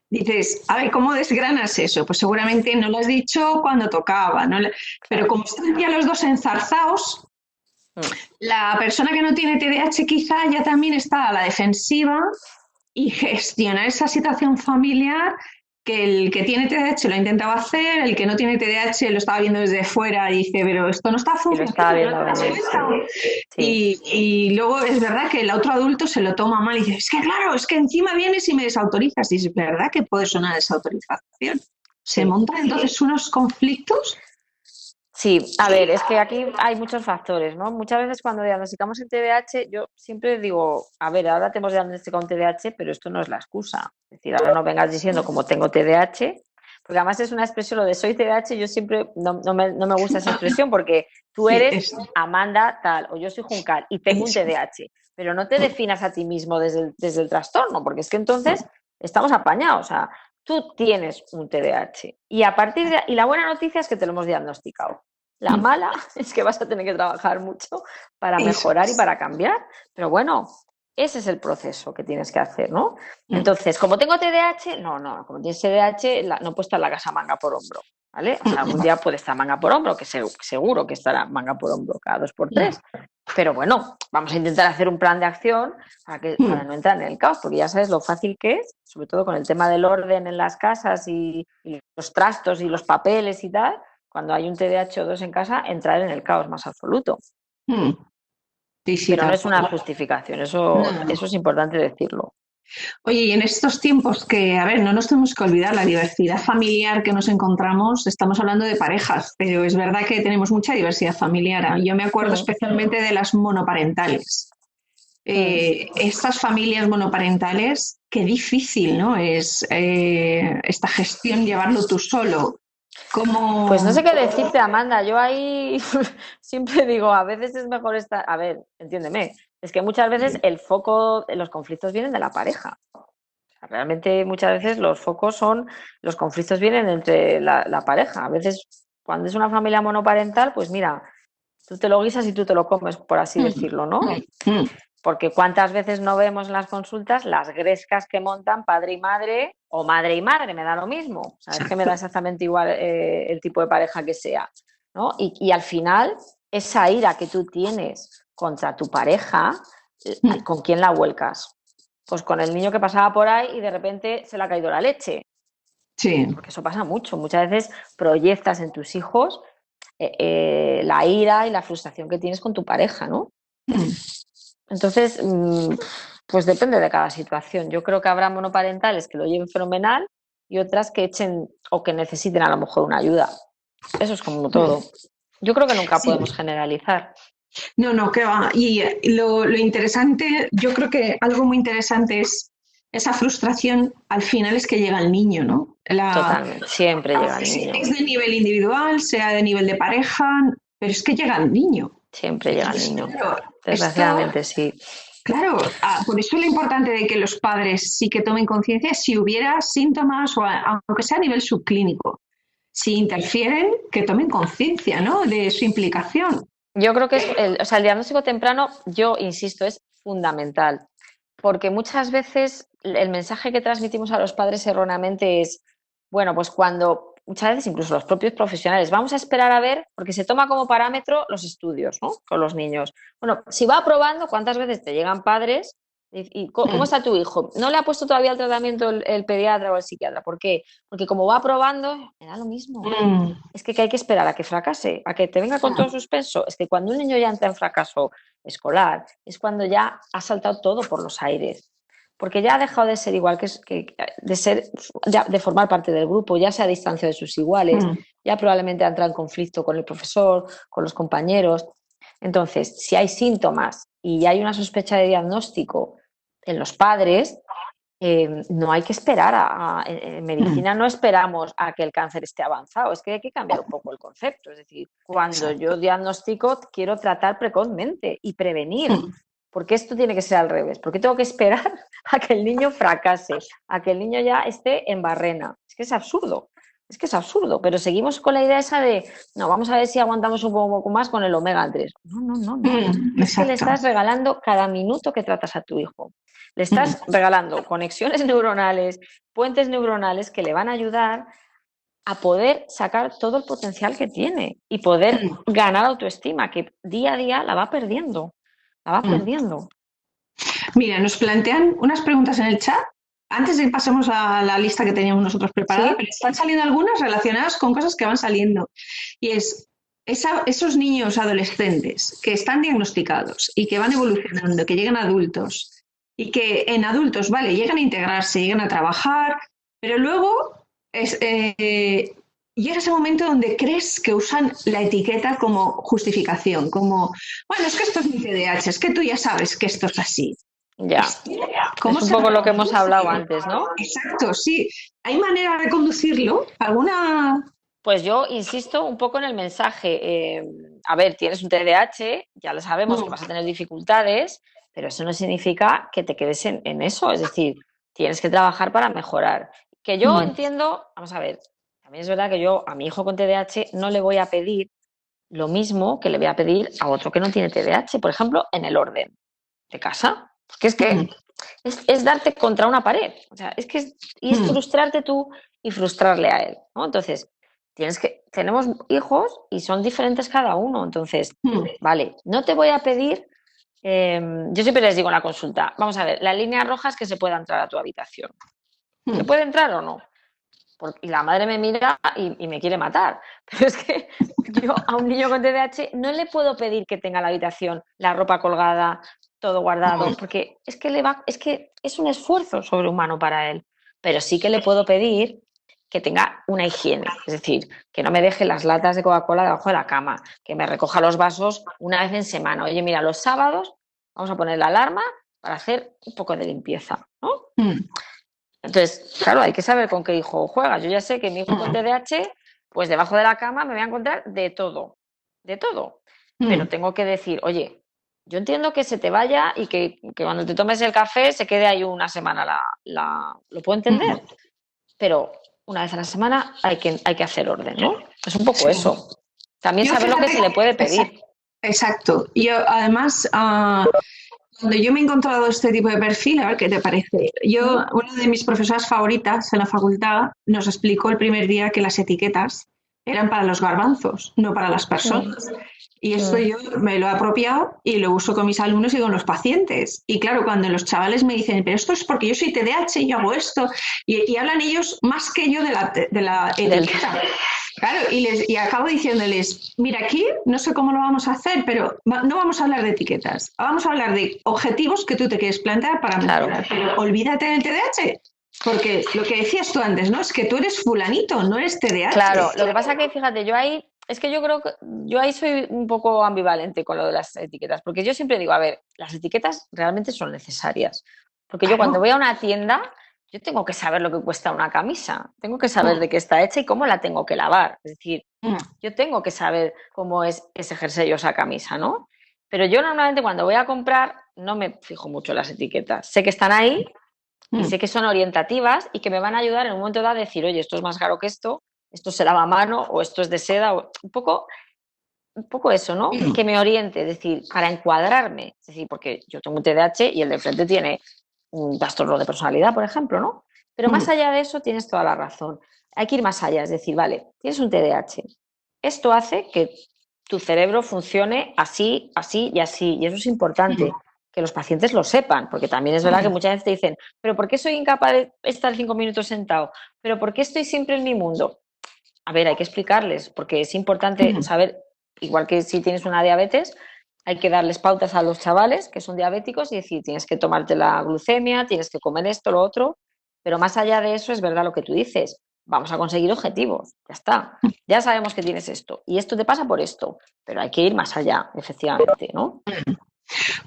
dices, a ver, ¿cómo desgranas eso? Pues seguramente no lo has dicho cuando tocaba, ¿no? Pero claro. como están ya los dos enzarzados, Mm. la persona que no tiene TDAH quizá ya también está a la defensiva y gestiona esa situación familiar que el que tiene TDAH lo ha intentado hacer, el que no tiene TDAH lo estaba viendo desde fuera y dice, pero esto no está Y lo estaba funcionando, ¿no viendo te das venir, sí. cuenta? Sí. Y luego es verdad que el otro adulto se lo toma mal y dice, es que claro, es que encima vienes y me desautorizas. Y es verdad que puede sonar desautorización. Se Sí. montan entonces unos conflictos. Sí, a ver, es que aquí hay muchos factores, ¿no? Muchas veces cuando diagnosticamos el TDAH, yo siempre digo, a ver, ahora te hemos diagnosticado un TDAH, pero esto no es la excusa. Es decir, ahora no vengas diciendo como tengo TDAH, porque además es una expresión, lo de soy TDAH, yo siempre no me gusta esa expresión porque tú Sí, eres Amanda tal o yo soy Juncal y tengo un eso. TDAH, pero no te definas a ti mismo desde el trastorno, porque es que entonces estamos apañados, o sea, tú tienes un TDAH y a partir y la buena noticia es que te lo hemos diagnosticado. La mala es que vas a tener que trabajar mucho para Eso mejorar y es. para cambiar, pero bueno, ese es el proceso que tienes que hacer, ¿no? Entonces, como tengo TDAH, no, como tienes TDAH, no puedo estar la casa manga por hombro, ¿vale? O sea, algún día puede estar manga por hombro, que seguro que estará manga por hombro cada 2 por 3, pero bueno, vamos a intentar hacer un plan de acción para no entrar en el caos, porque ya sabes lo fácil que es, sobre todo con el tema del orden en las casas y los trastos y los papeles y tal, cuando hay un TDAH o dos en casa, entrar en el caos más absoluto. Sí, sí, Pero no tal es una cual. justificación, No, eso es importante decirlo. Oye, y en estos tiempos que, a ver, no nos tenemos que olvidar la diversidad familiar que nos encontramos, estamos hablando de parejas, pero es verdad que tenemos mucha diversidad familiar. Yo me acuerdo Mm, especialmente de las monoparentales. mm. Estas familias monoparentales, qué difícil, ¿no? Es esta gestión, llevarlo tú solo. Pues no ¿Cómo? sé qué decirte, Amanda. Yo ahí siempre digo, a veces es mejor estar. A ver, entiéndeme. Es que muchas veces el foco de los conflictos vienen de la pareja. O sea, realmente muchas veces los focos son, los conflictos vienen entre la pareja. A veces cuando es una familia monoparental, pues mira, tú te lo guisas y tú te lo comes, por así decirlo, ¿no? Mm, Porque cuántas veces no vemos en las consultas las grescas que montan padre y madre, me da lo mismo. ¿Sabes? Que me da exactamente igual el tipo de pareja que sea, ¿no? Y al final, esa ira que tú tienes contra tu pareja, ¿con quién la vuelcas? Pues con el niño que pasaba por ahí y de repente se le ha caído la leche. sí. Porque eso pasa mucho. Muchas veces proyectas en tus hijos la ira y la frustración que tienes con tu pareja, ¿no? Mm. Entonces, pues depende de cada situación. Yo creo que habrá monoparentales que lo lleven fenomenal y otras que echen o que necesiten a lo mejor una ayuda. Eso es como todo. Yo creo que nunca Sí. podemos generalizar. No, no, qué va. Y lo interesante, yo creo que algo muy interesante es esa frustración al final es que llega el niño, ¿no? Totalmente. Siempre llega el Si niño. es de nivel individual, sea de nivel de pareja, pero es que llega el niño. Siempre llega el Entonces, niño. claro, esto, Desgraciadamente, sí. claro, por eso lo importante de que los padres sí que tomen conciencia si hubiera síntomas, aunque sea a nivel subclínico, si interfieren, que tomen conciencia, ¿no? De su implicación. Yo creo que o sea, el diagnóstico temprano, yo insisto, es fundamental. Porque muchas veces el mensaje que transmitimos a los padres erróneamente es, bueno, pues cuando, muchas veces incluso los propios profesionales, vamos a esperar a ver, porque se toma como parámetro los estudios, ¿no? Con los niños. Bueno, si va aprobando, ¿cuántas veces te llegan padres? ¿Y cómo está tu hijo? ¿No le ha puesto todavía el tratamiento el pediatra o el psiquiatra? ¿Por qué? Porque como va aprobando, me da lo mismo. Mm, Es que hay que esperar a que fracase, a que te venga con todo suspenso. Es que cuando un niño ya entra en fracaso escolar, es cuando ya ha saltado todo por los aires. Porque ya ha dejado de ser igual de ser, ya, de formar parte del grupo, ya se ha distanciado de sus iguales, mm, ya probablemente ha entrado en conflicto con el profesor, con los compañeros. Entonces, si hay síntomas y hay una sospecha de diagnóstico en los padres, no hay que esperar en mm. medicina no esperamos a que el cáncer esté avanzado, es que hay que cambiar un poco el concepto. Es decir, cuando yo Exacto. diagnostico, quiero tratar precozmente y prevenir. Mm, Porque esto tiene que ser al revés. Porque tengo que esperar a que el niño fracase, a que el niño ya esté en barrena. Es que es absurdo. Es que es absurdo. Pero seguimos con la idea esa de, no, vamos a ver si aguantamos un poco más con el omega 3. No, no, no, no. Es que le exacto. estás regalando cada minuto que tratas a tu hijo. Le Mm, estás regalando conexiones neuronales, puentes neuronales que le van a ayudar a poder sacar todo el potencial que tiene y poder mm, ganar autoestima, que día a día la va perdiendo. La va mm. perdiendo. Mira, nos plantean unas preguntas en el chat. Antes de que pasemos a la lista que teníamos nosotros preparada, ¿Sí? pero están saliendo algunas relacionadas con cosas que van saliendo. Y es esos niños adolescentes que están diagnosticados y que van evolucionando, que llegan a adultos y que en adultos, vale, llegan a integrarse, llegan a trabajar, pero luego llega ese momento donde crees que usan la etiqueta como justificación, como, bueno, es que esto es mi TDAH, es que tú ya sabes que esto es así. Ya. ¿Cómo Es un se poco lo que hemos reconduce? hablado antes, ¿no? Exacto, sí. ¿Hay manera de conducirlo? ¿Alguna? Pues yo insisto un poco en el mensaje. A ver, tienes un TDAH, ya lo sabemos que vas a tener dificultades, pero eso no significa que te quedes en eso. Es decir, tienes que trabajar para mejorar. Que yo entiendo, vamos a ver, también es verdad que yo a mi hijo con TDAH no le voy a pedir lo mismo que le voy a pedir a otro que no tiene TDAH, por ejemplo, en el orden de casa. Porque es que es darte contra una pared. O sea, es frustrarte tú y frustrarle a él, ¿no? Entonces, tenemos hijos y son diferentes cada uno. Entonces, vale, no te voy a pedir, yo siempre les digo en la consulta, vamos a ver, la línea roja es que se pueda entrar a tu habitación. ¿Se puede entrar o no? Y la madre me mira y me quiere matar. Pero es que yo a un niño con TDAH no le puedo pedir que tenga la habitación, la ropa colgada, todo guardado, porque es que es un esfuerzo sobrehumano para él. Pero sí que le puedo pedir que tenga una higiene, es decir, que no me deje las latas de Coca-Cola debajo de la cama, que me recoja los vasos una vez en semana. Oye, mira, los sábados vamos a poner la alarma para hacer un poco de limpieza, ¿no? Entonces, claro, hay que saber con qué hijo juegas. Yo ya sé que mi hijo con TDAH, pues debajo de la cama me voy a encontrar de todo, pero tengo que decir, oye, yo entiendo que se te vaya y que cuando te tomes el café se quede ahí una semana, lo puedo entender, pero una vez a la semana hay que hacer orden, ¿no? Es un poco eso. También saber lo que se le puede pedir. Exacto. Yo, además, cuando yo me he encontrado este tipo de perfil, a ver qué te parece. Una de mis profesoras favoritas en la facultad nos explicó el primer día que las etiquetas eran para los garbanzos, no para las personas. Y esto yo me lo he apropiado y lo uso con mis alumnos y con los pacientes. Y claro, cuando los chavales me dicen, pero esto es porque yo soy TDAH y yo hago esto, y hablan ellos más que yo de la etiqueta. Claro, y acabo diciéndoles, mira, aquí no sé cómo lo vamos a hacer, pero no vamos a hablar de etiquetas, vamos a hablar de objetivos que tú te quieres plantear para mejorar. Pero olvídate del TDAH. Porque lo que decías tú antes, ¿no? Es que tú eres fulanito, no eres TDAH. Claro, lo que pasa es que, fíjate, yo creo que yo ahí soy un poco ambivalente con lo de las etiquetas, porque yo siempre digo, a ver, las etiquetas realmente son necesarias, porque yo cuando voy a una tienda, yo tengo que saber lo que cuesta una camisa, tengo que saber de qué está hecha y cómo la tengo que lavar, es decir, yo tengo que saber cómo es ese jersey o esa camisa, ¿no? Pero yo normalmente cuando voy a comprar no me fijo mucho en las etiquetas, sé que están ahí y sé que son orientativas y que me van a ayudar en un momento dado a decir, oye, esto es más caro que esto se lava a mano o esto es de seda, o un poco eso, ¿no? Que me oriente, es decir, para encuadrarme, es decir, porque yo tengo un TDAH y el de frente tiene un trastorno de personalidad, por ejemplo, ¿no? Pero más allá de eso tienes toda la razón. Hay que ir más allá, es decir, vale, tienes un TDAH. Esto hace que tu cerebro funcione así, así y así, y eso es importante. Que los pacientes lo sepan, porque también es verdad que muchas veces te dicen, pero ¿por qué soy incapaz de estar 5 minutos sentado? ¿Pero por qué estoy siempre en mi mundo? A ver, hay que explicarles, porque es importante saber, igual que si tienes una diabetes, hay que darles pautas a los chavales que son diabéticos y decir, tienes que tomarte la glucemia, tienes que comer esto, lo otro, pero más allá de eso es verdad lo que tú dices, vamos a conseguir objetivos, ya está, ya sabemos que tienes esto y esto te pasa por esto, pero hay que ir más allá, efectivamente, ¿no?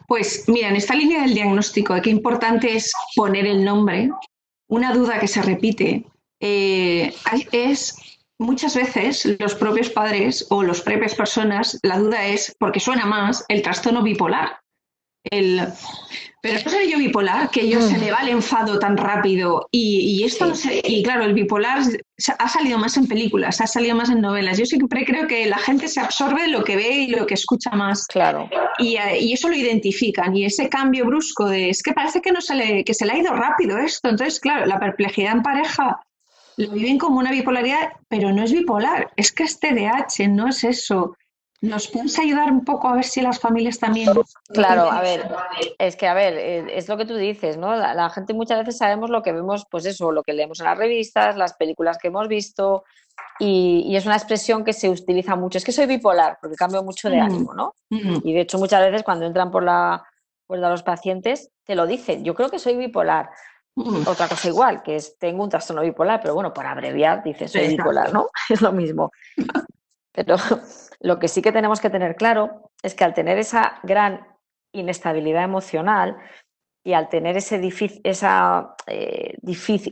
Pues mira, en esta línea del diagnóstico, qué importante es poner el nombre. Una duda que se repite es muchas veces los propios padres o las propias personas, la duda es, porque suena más, el trastorno bipolar. Pero no soy yo bipolar, que yo se le va el enfado tan rápido y esto no sé, y claro, el bipolar ha salido más en películas, ha salido más en novelas. Yo siempre creo que la gente se absorbe lo que ve y lo que escucha más. Claro. Y eso lo identifican. Y ese cambio brusco es que parece que que se le ha ido rápido esto. Entonces, claro, la perplejidad en pareja lo viven como una bipolaridad, pero no es bipolar, es que es TDAH, no es eso. ¿Nos puedes ayudar un poco a ver si las familias también? Claro, a ver, es lo que tú dices, ¿no? La gente muchas veces sabemos lo que vemos, pues eso, lo que leemos en las revistas, las películas que hemos visto, y es una expresión que se utiliza mucho. Es que soy bipolar, porque cambio mucho de ánimo, ¿no? Y de hecho muchas veces cuando entran por la puerta los pacientes te lo dicen, yo creo que soy bipolar. Otra cosa igual, que es tengo un trastorno bipolar, pero bueno, por abreviar dice soy bipolar, ¿no? Es lo mismo. Pero lo que sí que tenemos que tener claro es que al tener esa gran inestabilidad emocional y al tener esa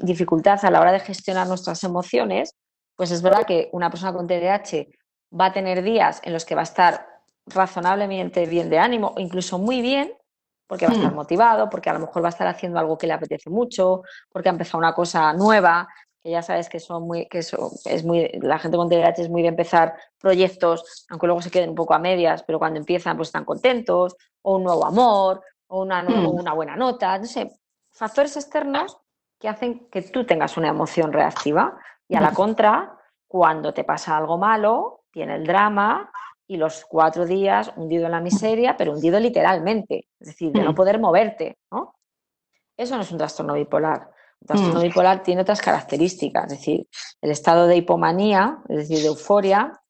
dificultad a la hora de gestionar nuestras emociones, pues es verdad que una persona con TDAH va a tener días en los que va a estar razonablemente bien de ánimo, o incluso muy bien, porque va a estar motivado, porque a lo mejor va a estar haciendo algo que le apetece mucho, porque ha empezado una cosa nueva, que ya sabes que la gente con TDAH es muy de empezar proyectos, aunque luego se queden un poco a medias, pero cuando empiezan pues están contentos, o un nuevo amor, o una buena nota, no sé, factores externos que hacen que tú tengas una emoción reactiva. Y a la contra, cuando te pasa algo malo, viene el drama y los 4 días hundido en la miseria, pero hundido literalmente, es decir, de no poder moverte, ¿no? Eso no es un trastorno bipolar. Un trastorno bipolar tiene otras características, es decir, el estado de hipomanía, es decir, de euforia,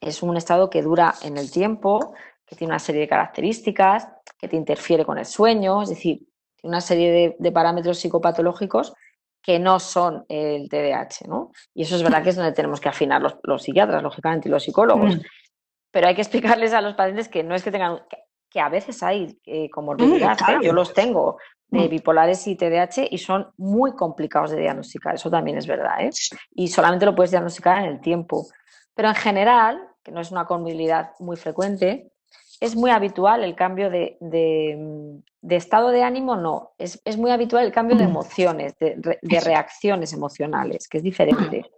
es un estado que dura en el tiempo, que tiene una serie de características, que te interfiere con el sueño, es decir, tiene una serie de parámetros psicopatológicos que no son el TDAH, ¿no? Y eso es verdad que es donde tenemos que afinar los psiquiatras, lógicamente, y los psicólogos. Pero hay que explicarles a los pacientes que no es que tengan, que a veces hay comorbilidad, claro. Yo los tengo de bipolares y TDAH y son muy complicados de diagnosticar, eso también es verdad, Y solamente lo puedes diagnosticar en el tiempo. Pero en general, que no es una comorbilidad muy frecuente, es muy habitual el cambio de estado de ánimo, no. Es muy habitual el cambio de emociones, de reacciones emocionales, que es diferente.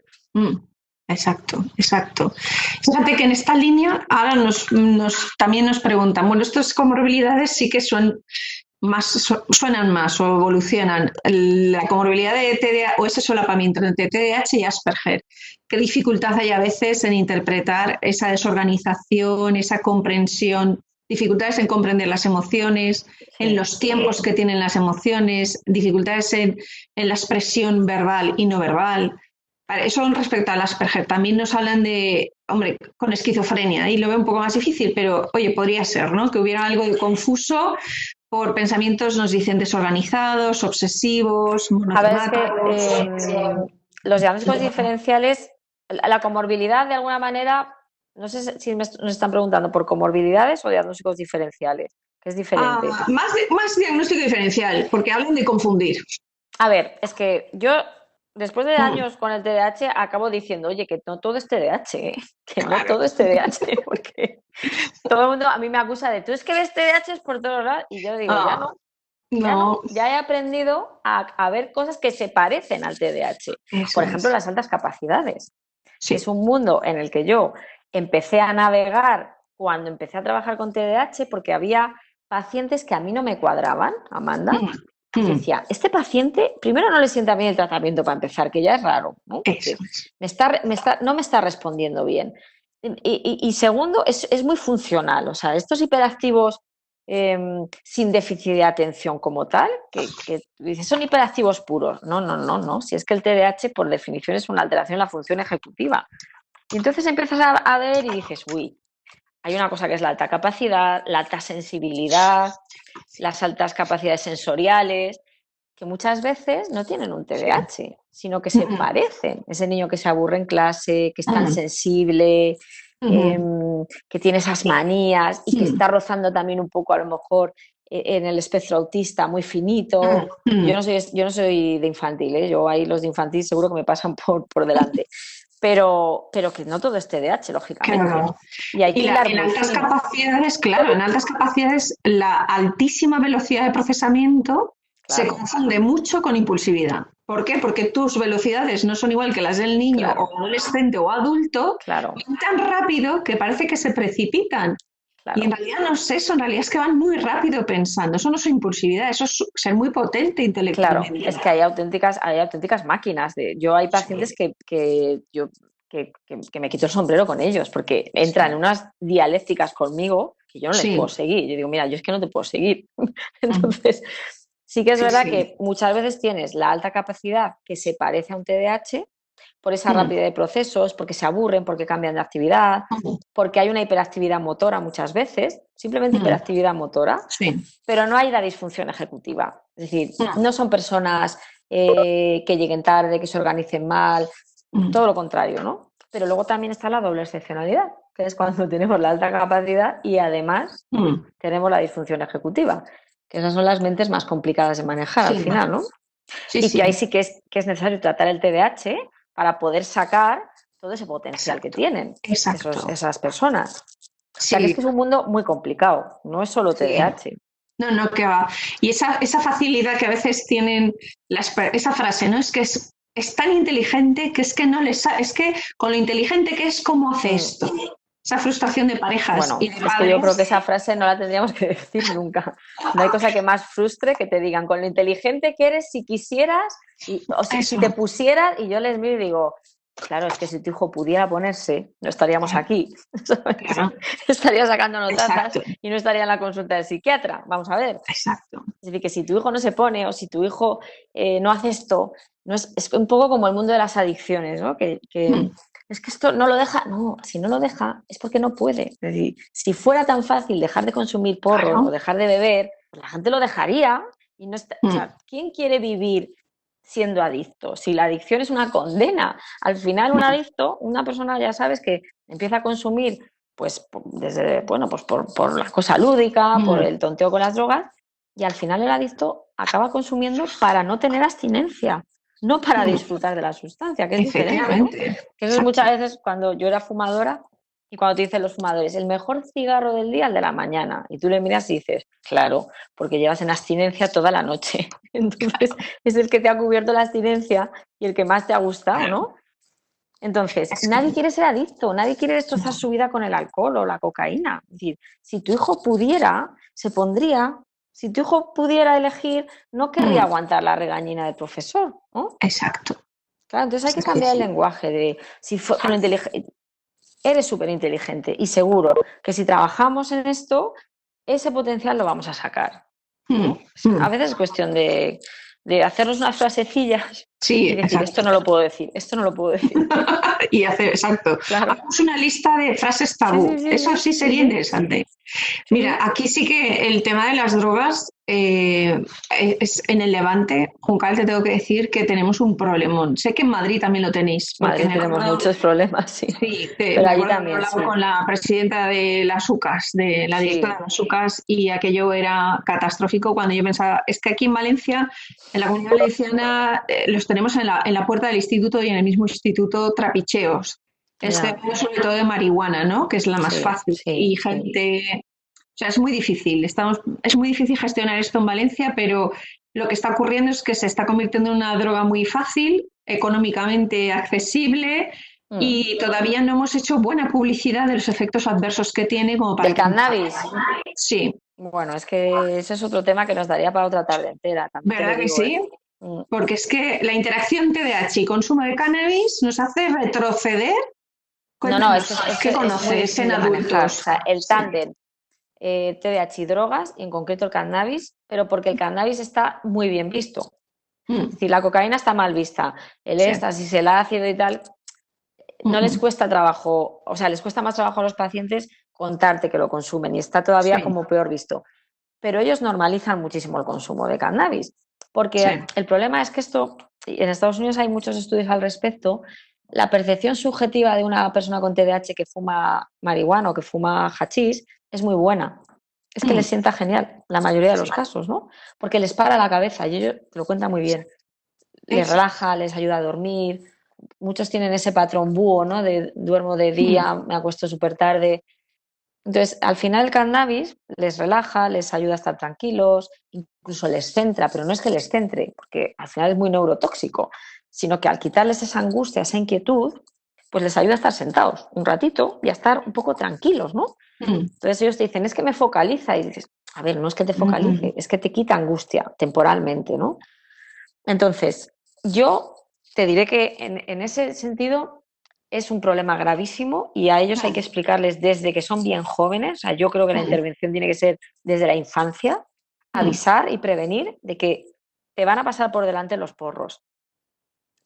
Exacto. Fíjate que en esta línea ahora también nos preguntan, bueno, estas comorbilidades sí que suenan más o evolucionan. La comorbilidad de TDAH o ese solapamiento entre TDAH y Asperger. ¿Qué dificultad hay a veces en interpretar esa desorganización, esa comprensión, dificultades en comprender las emociones, en los tiempos que tienen las emociones, dificultades en la expresión verbal y no verbal? Eso respecto al Asperger. También nos hablan de, hombre, con esquizofrenia, y lo veo un poco más difícil, pero oye, podría ser, ¿no? Que hubiera algo de confuso por pensamientos, nos dicen, desorganizados, obsesivos, monotemáticos. A ver, es que los diagnósticos diferenciales, la comorbilidad de alguna manera, no sé si nos están preguntando por comorbilidades o diagnósticos diferenciales, que es diferente. Más diagnóstico diferencial, porque hablan de confundir. A ver, es que yo, después de años con el TDAH, acabo diciendo, oye, que no todo es TDAH, que no todo es TDAH, porque todo el mundo a mí me acusa de, tú es que ves TDAH por todos lados, y yo digo, ya he aprendido a ver cosas que se parecen al TDAH. Por ejemplo, las altas capacidades. Sí. Es un mundo en el que yo empecé a navegar cuando empecé a trabajar con TDAH, porque había pacientes que a mí no me cuadraban, Amanda. Y decía, este paciente, primero no le sienta bien el tratamiento para empezar, que ya es raro, ¿no? No me está respondiendo bien. Y segundo, es muy funcional. O sea, estos hiperactivos sin déficit de atención como tal, que dices, son hiperactivos puros. No. Si es que el TDAH, por definición, es una alteración en la función ejecutiva. Y entonces empiezas a ver y dices, uy, hay una cosa que es la alta capacidad, la alta sensibilidad, las altas capacidades sensoriales, que muchas veces no tienen un TDAH, sino que se parecen. Ese niño que se aburre en clase, que es tan sensible, que tiene esas manías y que está rozando también un poco a lo mejor en el espectro autista muy finito. Yo no soy de infantil, yo ahí los de infantil seguro que me pasan por delante. Pero que no todo es TDAH, lógicamente. Claro. Y en altas capacidades, claro, en altas capacidades la altísima velocidad de procesamiento se confunde mucho con impulsividad. ¿Por qué? Porque tus velocidades no son igual que las del niño o adolescente o adulto, van tan rápido que parece que se precipitan. Y en realidad no es eso, en realidad es que van muy rápido pensando. Eso no es impulsividad, eso es ser muy potente intelectualmente. Claro, es que hay auténticas máquinas. Yo hay pacientes que me quito el sombrero con ellos, porque entran en unas dialécticas conmigo que yo no les puedo seguir. Yo digo, mira, yo es que no te puedo seguir. Entonces, sí que es verdad que muchas veces tienes la alta capacidad que se parece a un TDAH, por esa rapidez de procesos, porque se aburren, porque cambian de actividad, porque hay una hiperactividad motora muchas veces, simplemente hiperactividad motora, pero no hay la disfunción ejecutiva. Es decir, no son personas que lleguen tarde, que se organicen mal, todo lo contrario, ¿no? Pero luego también está la doble excepcionalidad, que es cuando tenemos la alta capacidad y además tenemos la disfunción ejecutiva, que esas son las mentes más complicadas de manejar al final, ¿no? Que ahí sí que es necesario tratar el TDAH para poder sacar todo ese potencial que tienen esas personas. O sea, que es que es un mundo muy complicado, no es solo TDAH. No, que va. Y esa facilidad que a veces tienen, esa frase, ¿no? Es que es tan inteligente que es que no le sabe, es que con lo inteligente que es, ¿cómo hace esto? Esa frustración de parejas y de padres. Que yo creo que esa frase no la tendríamos que decir nunca. No hay cosa que más frustre que te digan con lo inteligente que eres, si quisieras, o si te pusieras, y yo les miro y digo, claro, es que si tu hijo pudiera ponerse, no estaríamos aquí. Estaría sacando notazas y no estaría en la consulta del psiquiatra. Vamos a ver. Exacto. Es decir, que si tu hijo no se pone o si tu hijo no hace esto, es un poco como el mundo de las adicciones, ¿no? Que es que esto no lo deja. No, si no lo deja es porque no puede. Es decir, si fuera tan fácil dejar de consumir porros o dejar de beber, pues la gente lo dejaría. Y no está, o sea, ¿quién quiere vivir siendo adicto? Si la adicción es una condena, al final un adicto, una persona ya sabes que empieza a consumir pues desde, bueno, pues por la cosa lúdica, por el tonteo con las drogas, y al final el adicto acaba consumiendo para no tener abstinencia, no para disfrutar de la sustancia, que es diferente, ¿no? Que eso es muchas veces cuando yo era fumadora y cuando te dicen los fumadores, el mejor cigarro del día, el de la mañana, y tú le miras y dices, claro, porque llevas en abstinencia toda la noche, entonces es el que te ha cubierto la abstinencia y el que más te ha gustado, ¿no? Entonces, nadie quiere ser adicto, nadie quiere destrozar su vida con el alcohol o la cocaína. Es decir, si tu hijo pudiera, se pondría, si tu hijo pudiera elegir, no querría aguantar la regañina del profesor, ¿no? Exacto. Claro, entonces hay que cambiar el lenguaje de si eres súper inteligente y seguro que si trabajamos en esto, ese potencial lo vamos a sacar. A veces es cuestión de hacernos unas frasecillas y decir, esto no lo puedo decir, esto no lo puedo decir. Y hacer, exacto. Claro. Hagamos una lista de frases tabú. Eso sí sería interesante. Mira, aquí sí que el tema de las drogas es en el Levante, Juncal, te tengo que decir que tenemos un problemón. Sé que en Madrid también lo tenéis. Madrid tenemos muchos problemas, sí. Sí, pero allí también. He hablado con la presidenta de las UCAS, de la directora de las UCAS, y aquello era catastrófico cuando yo pensaba, es que aquí en Valencia, en la Comunidad Valenciana, los tenemos en la puerta del instituto y en el mismo instituto trapicheos. Sobre todo de marihuana, ¿no? Que es la más fácil. Y gente... O sea, es muy difícil. Es muy difícil gestionar esto en Valencia, pero lo que está ocurriendo es que se está convirtiendo en una droga muy fácil, económicamente accesible, y todavía no hemos hecho buena publicidad de los efectos adversos que tiene como para... ¿Del cannabis? Sí. Bueno, es que ese es otro tema que nos daría para otra tarde entera. ¿Verdad que sí? Porque es que la interacción TDAH y consumo de cannabis nos hace retroceder. No, es ¿Qué conoces en adultos? O sea, el tándem TDAH y drogas, y en concreto el cannabis, pero porque el cannabis está muy bien visto. Es decir, la cocaína está mal vista, el éxtasis, el ácido y tal, no les cuesta trabajo, o sea, les cuesta más trabajo a los pacientes contarte que lo consumen y está todavía como peor visto. Pero ellos normalizan muchísimo el consumo de cannabis, porque el problema es que esto, en Estados Unidos hay muchos estudios al respecto, la percepción subjetiva de una persona con TDAH que fuma marihuana o que fuma hachís es muy buena. Es que les sienta genial, la mayoría de los casos, ¿no? Porque les para la cabeza y ellos te lo cuentan muy bien. Les relaja, les ayuda a dormir. Muchos tienen ese patrón búho, ¿no? De duermo de día, me acuesto súper tarde. Entonces, al final el cannabis les relaja, les ayuda a estar tranquilos, incluso les centra, pero no es que les centre, porque al final es muy neurotóxico, sino que al quitarles esa angustia, esa inquietud, pues les ayuda a estar sentados un ratito y a estar un poco tranquilos, ¿no? Entonces ellos te dicen, es que me focaliza, y dices, a ver, no es que te focalice, es que te quita angustia temporalmente, ¿no? Entonces, yo te diré que en ese sentido es un problema gravísimo y a ellos hay que explicarles desde que son bien jóvenes, o sea, yo creo que la intervención tiene que ser desde la infancia, avisar y prevenir de que te van a pasar por delante los porros,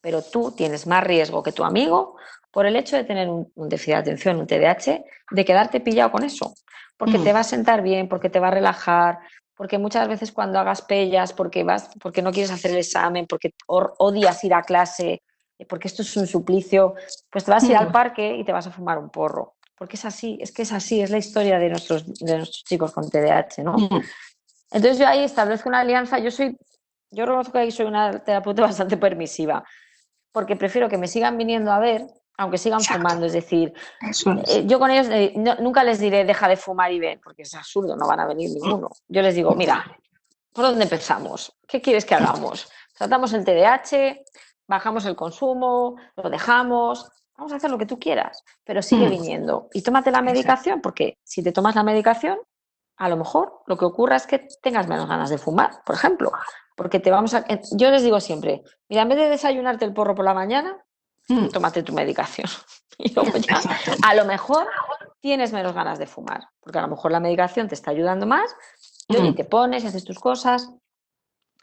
pero tú tienes más riesgo que tu amigo por el hecho de tener un déficit de atención, un TDAH, de quedarte pillado con eso, porque te va a sentar bien, porque te va a relajar, porque muchas veces cuando hagas pellas, porque no quieres hacer el examen, porque odias ir a clase, porque esto es un suplicio, pues te vas a ir al parque y te vas a fumar un porro. Porque es así, es la historia de nuestros chicos con TDAH, ¿no? Entonces yo ahí establezco una alianza, yo reconozco que ahí soy una terapeuta bastante permisiva, porque prefiero que me sigan viniendo a ver, aunque sigan fumando, es decir, yo con ellos nunca les diré deja de fumar y ven, porque es absurdo, no van a venir ninguno. Yo les digo, mira, ¿por dónde empezamos? ¿Qué quieres que hagamos? Tratamos el TDAH, bajamos el consumo, lo dejamos, vamos a hacer lo que tú quieras, pero sigue viniendo. Y tómate la medicación, porque si te tomas la medicación, a lo mejor lo que ocurra es que tengas menos ganas de fumar, por ejemplo. Porque yo les digo siempre, mira, en vez de desayunarte el porro por la mañana, tómate tu medicación. Y luego ya, a lo mejor tienes menos ganas de fumar, porque a lo mejor la medicación te está ayudando más, y te pones y haces tus cosas.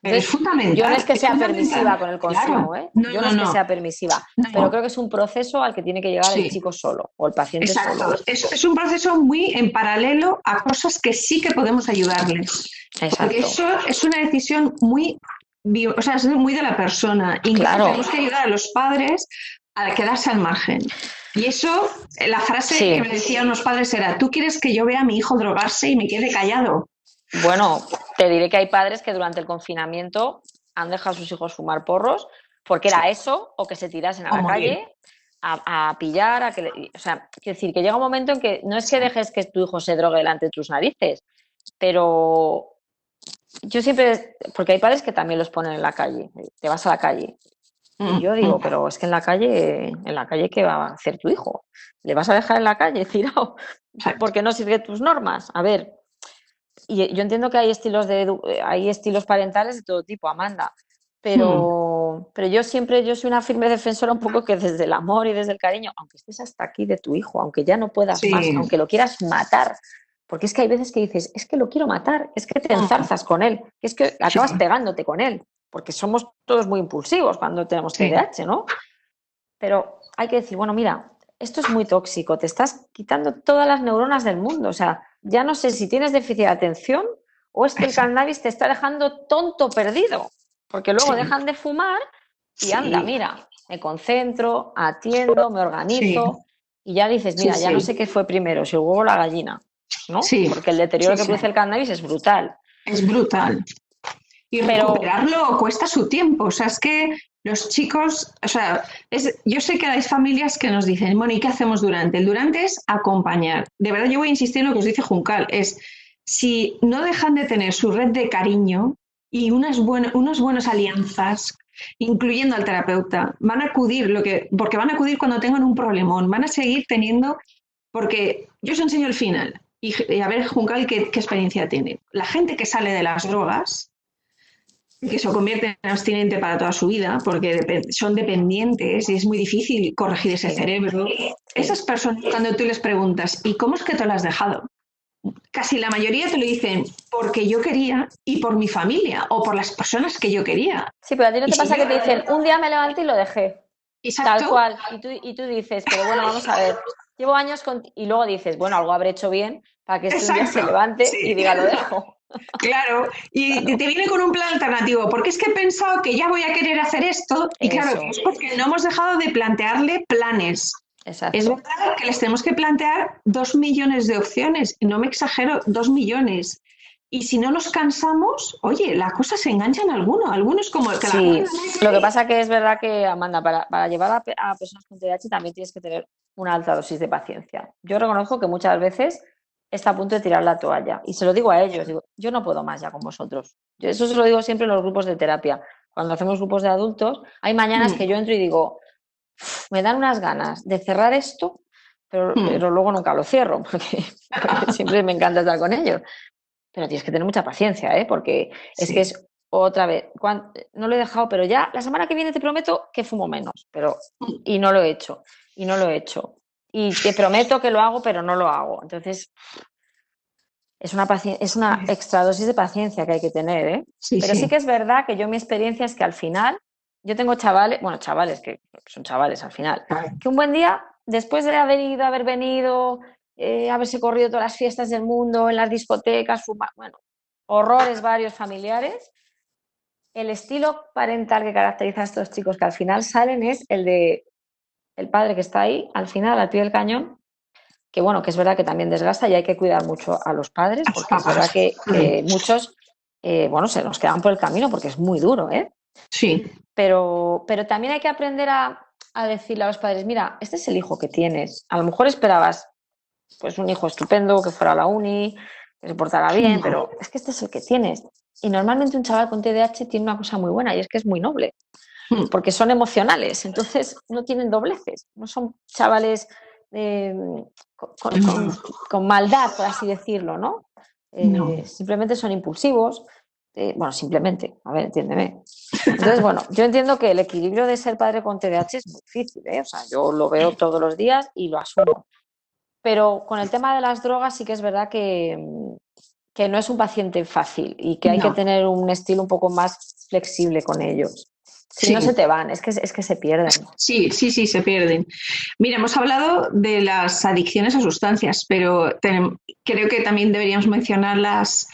Pero es fundamental. Yo no es que sea fundamental. permisiva con el consumo, Claro. Yo no es que sea permisiva, pero creo que es un proceso al que tiene que llegar el chico solo o el paciente solo. Es un proceso muy en paralelo a cosas que sí que podemos ayudarles. Exacto. Porque eso es una decisión muy, es muy de la persona. Incluso tenemos que ayudar a los padres a quedarse al margen. Y eso, la frase que me decían los padres era: ¿tú quieres que yo vea a mi hijo drogarse y me quede callado? Bueno, te diré que hay padres que durante el confinamiento han dejado a sus hijos fumar porros porque era eso, o que se tirasen a la calle a pillar, o sea, quiero decir, que llega un momento en que no es que dejes que tu hijo se drogue delante de tus narices, pero yo siempre, porque hay padres que también los ponen en la calle, te vas a la calle. Y yo digo, pero es que en la calle, ¿qué va a hacer tu hijo? ¿Le vas a dejar en la calle tirado? Porque no sirve tus normas. A ver, y yo entiendo que hay estilos parentales de todo tipo, Amanda, pero yo soy una firme defensora un poco que desde el amor y desde el cariño, aunque estés hasta aquí de tu hijo, aunque ya no puedas más, aunque lo quieras matar, porque es que hay veces que dices, es que lo quiero matar, es que te enzarzas con él, es que acabas pegándote con él, porque somos todos muy impulsivos cuando tenemos TDAH, ¿no? Pero hay que decir, bueno, mira, esto es muy tóxico, te estás quitando todas las neuronas del mundo, o sea, ya no sé si tienes déficit de atención o es que el cannabis te está dejando tonto perdido, porque luego dejan de fumar y anda, mira, me concentro, atiendo, me organizo y ya dices, mira, ya no sé qué fue primero, si el huevo o la gallina, ¿no? Porque el deterioro que produce el cannabis es brutal. Es brutal. Y recuperarlo cuesta su tiempo, o sea, es que los chicos, o sea, yo sé que hay familias que nos dicen, bueno, ¿y qué hacemos durante? El durante es acompañar. De verdad, yo voy a insistir en lo que os dice Juncal, es si no dejan de tener su red de cariño y unas buenas alianzas, incluyendo al terapeuta, van a acudir, porque van a acudir cuando tengan un problemón, van a seguir teniendo, porque yo os enseño el final, y a ver, Juncal, ¿qué experiencia tiene? La gente que sale de las drogas, que se convierte en abstinente para toda su vida, porque son dependientes y es muy difícil corregir ese cerebro. Esas personas, cuando tú les preguntas, ¿y cómo es que te lo has dejado? Casi la mayoría te lo dicen porque yo quería y por mi familia o por las personas que yo quería. Sí, pero a ti no te pasa que te dicen, un día me levanté y lo dejé. Exacto. Tal cual. Y tú dices, pero bueno, vamos a ver, llevo años y luego dices, bueno, algo habré hecho bien para que este día se levante y diga, lo dejo. Claro, y te viene con un plan alternativo, porque es que he pensado que ya voy a querer hacer esto, y claro, es porque no hemos dejado de plantearle planes. Exacto. Es verdad que les tenemos que plantear 2 millones de opciones, no me exagero, 2 millones. Y si no nos cansamos, oye, la cosa se engancha en algunos como que lo que pasa que es verdad que, Amanda, para llevar a personas con TDAH también tienes que tener una alta dosis de paciencia. Yo reconozco que muchas veces está a punto de tirar la toalla. Y se lo digo a ellos, digo, yo no puedo más ya con vosotros. Eso se lo digo siempre en los grupos de terapia. Cuando hacemos grupos de adultos, hay mañanas que yo entro y digo, me dan unas ganas de cerrar esto, pero luego nunca lo cierro, porque siempre me encanta estar con ellos. Pero tienes que tener mucha paciencia, porque es que es otra vez, no lo he dejado, pero ya la semana que viene te prometo que fumo menos, y no lo he hecho, y te prometo que lo hago, pero no lo hago. Entonces, es una extra dosis de paciencia que hay que tener, pero sí que es verdad que mi experiencia es que al final, yo tengo chavales que son chavales al final, que un buen día, después de haber venido, haberse corrido todas las fiestas del mundo, en las discotecas, fumar, horrores varios familiares, el estilo parental que caracteriza a estos chicos que al final salen es el de el padre que está ahí, al final, al pie del cañón, que es verdad que también desgasta y hay que cuidar mucho a los padres, porque es verdad que muchos, se nos quedan por el camino porque es muy duro, Sí. Pero también hay que aprender a decirle a los padres, mira, este es el hijo que tienes. A lo mejor esperabas pues un hijo estupendo, que fuera a la uni, que se portara bien, pero es que este es el que tienes. Y normalmente un chaval con TDAH tiene una cosa muy buena y es que es muy noble, porque son emocionales, entonces no tienen dobleces, no son chavales con maldad, por así decirlo, ¿no? Simplemente son impulsivos. Simplemente, a ver, entiéndeme. Entonces, yo entiendo que el equilibrio de ser padre con TDAH es muy difícil, o sea, yo lo veo todos los días y lo asumo. Pero con el tema de las drogas sí que es verdad que que no es un paciente fácil y que hay que tener un estilo un poco más flexible con ellos. Si no se te van, es que se pierden. Sí, se pierden. Mira, hemos hablado de las adicciones a sustancias, pero creo que también deberíamos mencionar las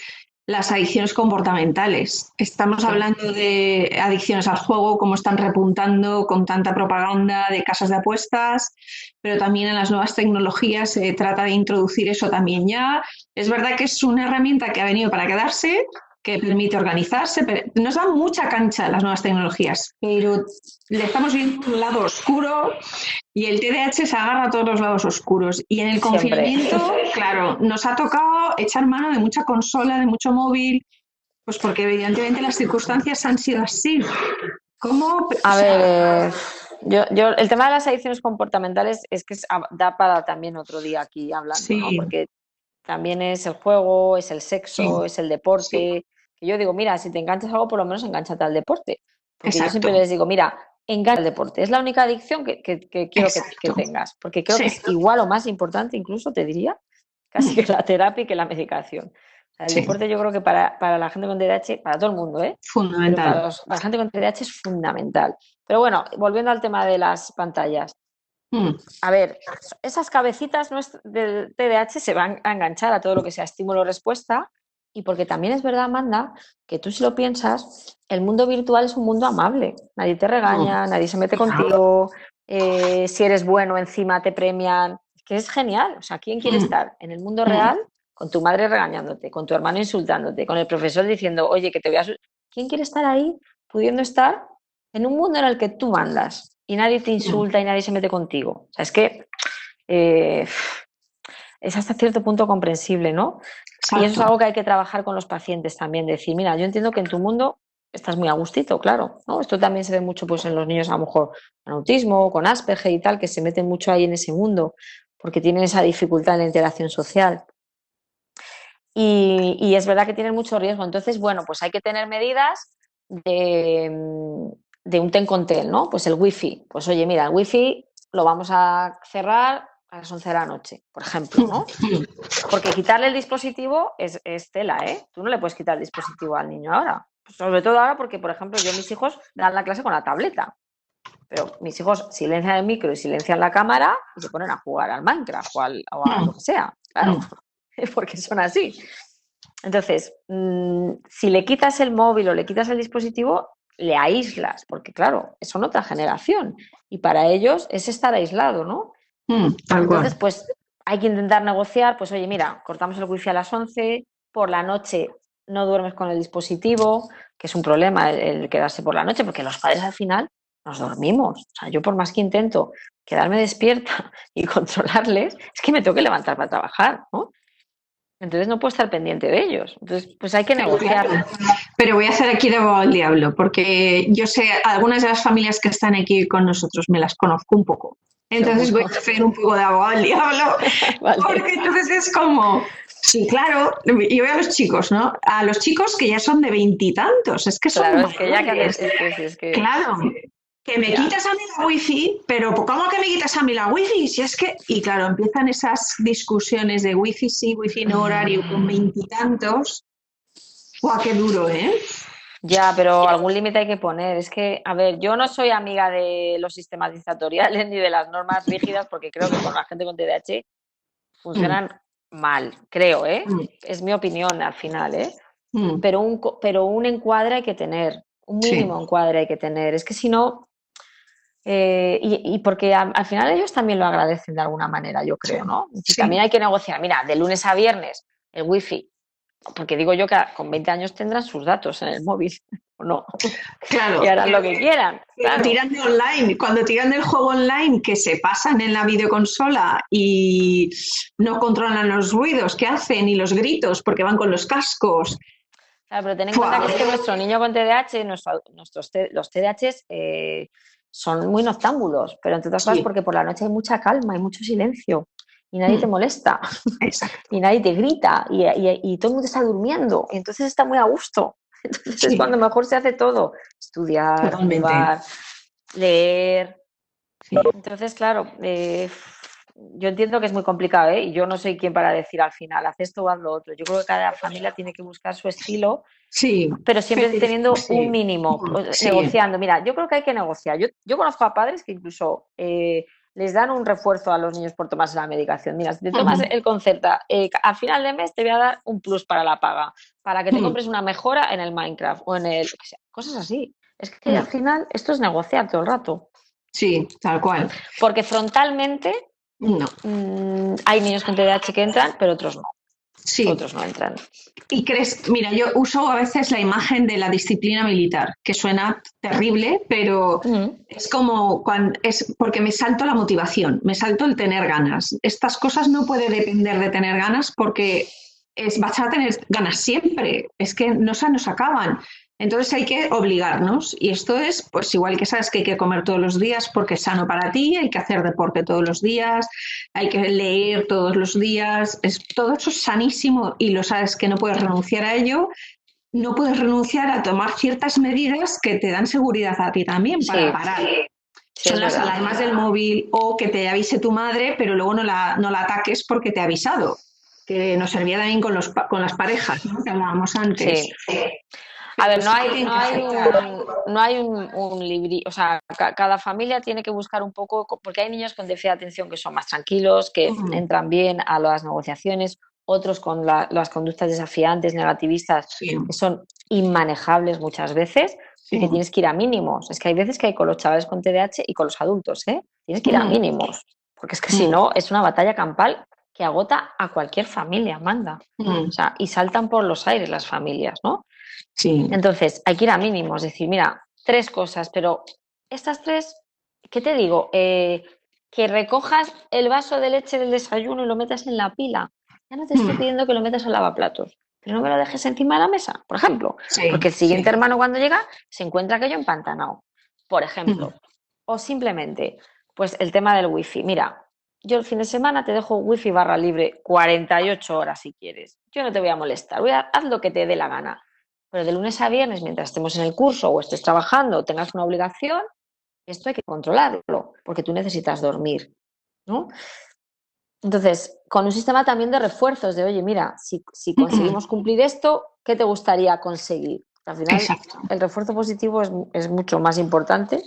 adicciones comportamentales. Estamos hablando de adicciones al juego, cómo están repuntando con tanta propaganda de casas de apuestas, pero también en las nuevas tecnologías se trata de introducir eso también ya. Es verdad que es una herramienta que ha venido para quedarse, que permite organizarse, pero nos dan mucha cancha las nuevas tecnologías, pero le estamos viendo un lado oscuro y el TDAH se agarra a todos los lados oscuros. Y en el confinamiento, claro, nos ha tocado echar mano de mucha consola, de mucho móvil, pues porque evidentemente las circunstancias han sido así. ¿Cómo? A ver, yo el tema de las adicciones comportamentales es que da para también otro día aquí hablando, ¿no? Porque también es el juego, es el sexo, es el deporte. Que yo digo, mira, si te enganchas a algo, por lo menos enganchate al deporte. Porque yo siempre les digo, mira, engancha al deporte. Es la única adicción que quiero que tengas. Porque creo que es igual o más importante, incluso te diría, casi que la terapia y que la medicación. O sea, el deporte yo creo que para la gente con TDAH, para todo el mundo, fundamental. Pero para la gente con TDAH es fundamental. Pero bueno, volviendo al tema de las pantallas. A ver, esas cabecitas del TDAH se van a enganchar a todo lo que sea estímulo-respuesta y porque también es verdad, Amanda, que tú si lo piensas, el mundo virtual es un mundo amable. Nadie te regaña, nadie se mete contigo, si eres bueno encima te premian. Es que es genial. O sea, ¿quién quiere estar en el mundo real con tu madre regañándote, con tu hermano insultándote, con el profesor diciendo, oye, que te veas... ¿Quién quiere estar ahí pudiendo estar en un mundo en el que tú mandas? Y nadie te insulta y nadie se mete contigo. O sea, es que es hasta cierto punto comprensible, ¿no? Exacto. Y eso es algo que hay que trabajar con los pacientes también. Decir, mira, yo entiendo que en tu mundo estás muy a gustito, claro, ¿no? Esto también se ve mucho pues, en los niños a lo mejor con autismo, con Asperger y tal, que se meten mucho ahí en ese mundo porque tienen esa dificultad en la interacción social. Y es verdad que tienen mucho riesgo. Entonces, bueno, pues hay que tener medidas de un ten con tel, ¿no? Pues el wifi. Pues oye, mira, el wifi lo vamos a cerrar a las 11 de la noche, por ejemplo, ¿no? Porque quitarle el dispositivo es tela, ¿eh? Tú no le puedes quitar el dispositivo al niño ahora. Sobre todo ahora porque, por ejemplo, mis hijos dan la clase con la tableta. Pero mis hijos silencian el micro y silencian la cámara y se ponen a jugar al Minecraft o a lo que sea, claro, porque son así. Entonces, si le quitas el móvil o le quitas el dispositivo, le aíslas, porque claro, son otra generación y para ellos es estar aislado, ¿no? Entonces, pues hay que intentar negociar, pues oye, mira, cortamos el wifi a las 11, por la noche no duermes con el dispositivo, que es un problema el quedarse por la noche, porque los padres al final nos dormimos. O sea, yo por más que intento quedarme despierta y controlarles, es que me tengo que levantar para trabajar, ¿no? Entonces no puedo estar pendiente de ellos. Entonces, pues hay que negociar. Pero voy a hacer aquí de abogado al diablo, porque yo sé, algunas de las familias que están aquí con nosotros me las conozco un poco. Entonces voy a hacer un poco de abogado al diablo, vale. Porque entonces es como, sí, claro, yo veo a los chicos, ¿no? A los chicos que ya son de 20 y tantos, es que son claro, es que ya es que claro, que me quitas a mí la wifi, pero ¿cómo que me quitas a mí la wifi? Si es que, y claro, empiezan esas discusiones de wifi sí, wifi no, horario con 20 y tantos. ¡Guau, qué duro, eh! Ya, pero algún límite hay que poner. Es que, a ver, yo no soy amiga de los sistemas dictatoriales ni de las normas rígidas porque creo que con la gente con TDAH funcionan mal, creo, ¿eh? Es mi opinión al final, ¿eh? Pero un encuadre hay que tener, un mínimo encuadre hay que tener. Es que si no... y porque al final ellos también lo agradecen de alguna manera, yo creo, ¿no? Y también hay que negociar. Mira, de lunes a viernes el wifi, porque digo yo que con 20 años tendrán sus datos en el móvil, ¿o no? Claro. Y harán lo que quieran. Claro. Tiran de online, cuando tiran del juego online que se pasan en la videoconsola y no controlan los ruidos que hacen y los gritos porque van con los cascos. Claro, pero ten en cuenta que es que nuestro niño con TDAH, los TDAHs son muy noctámbulos, pero entre otras cosas porque por la noche hay mucha calma, hay mucho silencio y nadie te molesta. Exacto. Y nadie te grita y todo el mundo está durmiendo y entonces está muy a gusto. Entonces es cuando mejor se hace todo. Estudiar, jugar, leer. Entonces, claro, yo entiendo que es muy complicado, ¿eh? Y yo no soy quien para decir al final, haz esto o haz lo otro. Yo creo que cada familia tiene que buscar su estilo, Sí, pero siempre teniendo un sí, mínimo, sí. negociando. Mira, yo creo que hay que negociar. Yo conozco a padres que incluso les dan un refuerzo a los niños por tomarse la medicación. Mira, si te tomas el Concerta, al final de mes te voy a dar un plus para la paga, para que te compres una mejora en el Minecraft o en el... lo que sea, cosas así. Es que al final esto es negociar todo el rato. Sí, tal cual. Porque frontalmente No. hay niños con TDAH que entran, pero otros no. Sí. Otros no entran. Y crees, mira, yo uso a veces la imagen de la disciplina militar, que suena terrible, pero es como es porque me salto la motivación, me salto el tener ganas. Estas cosas no puede depender de tener ganas porque vas a tener ganas siempre, es que no se nos acaban. Entonces hay que obligarnos y esto es pues igual que sabes que hay que comer todos los días porque es sano para ti, hay que hacer deporte todos los días, hay que leer todos los días, todo eso es sanísimo y lo sabes que no puedes renunciar a ello, no puedes renunciar a tomar ciertas medidas que te dan seguridad a ti también para parar. Sí, son las alarmas del móvil o que te avise tu madre pero luego no la ataques porque te ha avisado, que nos servía también con las parejas, ¿no? Que hablábamos antes. Sí. A ver, no hay un libro, o sea, cada familia tiene que buscar un poco, porque hay niños con déficit de atención que son más tranquilos, que entran bien a las negociaciones, otros con las conductas desafiantes, negativistas, que son inmanejables muchas veces y que tienes que ir a mínimos. Es que hay veces que hay con los chavales con TDAH y con los adultos, ¿eh? Tienes que ir a mínimos, porque es que si no, es una batalla campal que agota a cualquier familia, Amanda. O sea, y saltan por los aires las familias, ¿no? Sí. Entonces, hay que ir a mínimos, es decir, mira, 3 cosas, pero estas 3, ¿qué te digo? Que recojas el vaso de leche del desayuno y lo metas en la pila. Ya no te estoy pidiendo que lo metas al lavaplatos, pero no me lo dejes encima de la mesa, por ejemplo. Porque el siguiente hermano cuando llega se encuentra aquello empantanado, por ejemplo. O simplemente, pues el tema del wifi. Mira, yo el fin de semana te dejo wifi barra libre 48 horas si quieres. Yo no te voy a molestar, haz lo que te dé la gana. Pero de lunes a viernes, mientras estemos en el curso o estés trabajando o tengas una obligación, esto hay que controlarlo, porque tú necesitas dormir, ¿no? Entonces, con un sistema también de refuerzos, de oye, mira, si conseguimos cumplir esto, ¿qué te gustaría conseguir? Al final, el refuerzo positivo es mucho más importante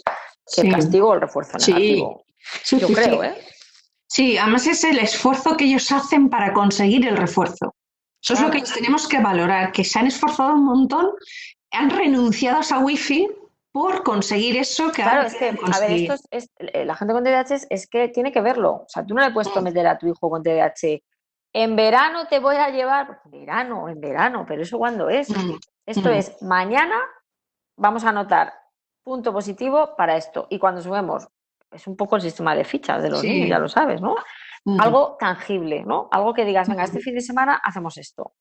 que el castigo o el refuerzo negativo. Yo creo, ¿eh? Sí, además es el esfuerzo que ellos hacen para conseguir el refuerzo. Eso es lo que tenemos que valorar, que se han esforzado un montón, han renunciado a esa wifi por conseguir eso que claro, es que, a ver, esto la gente con TDAH es que tiene que verlo. O sea, tú no le puedes prometer a tu hijo con TDAH, en verano te voy a llevar, en verano, pero ¿eso cuándo es? Esto es, mañana vamos a anotar punto positivo para esto. Y cuando subimos, es un poco el sistema de fichas de los niños, ya lo sabes, ¿no? Algo tangible, ¿no? Algo que digas, venga, este fin de semana hacemos esto.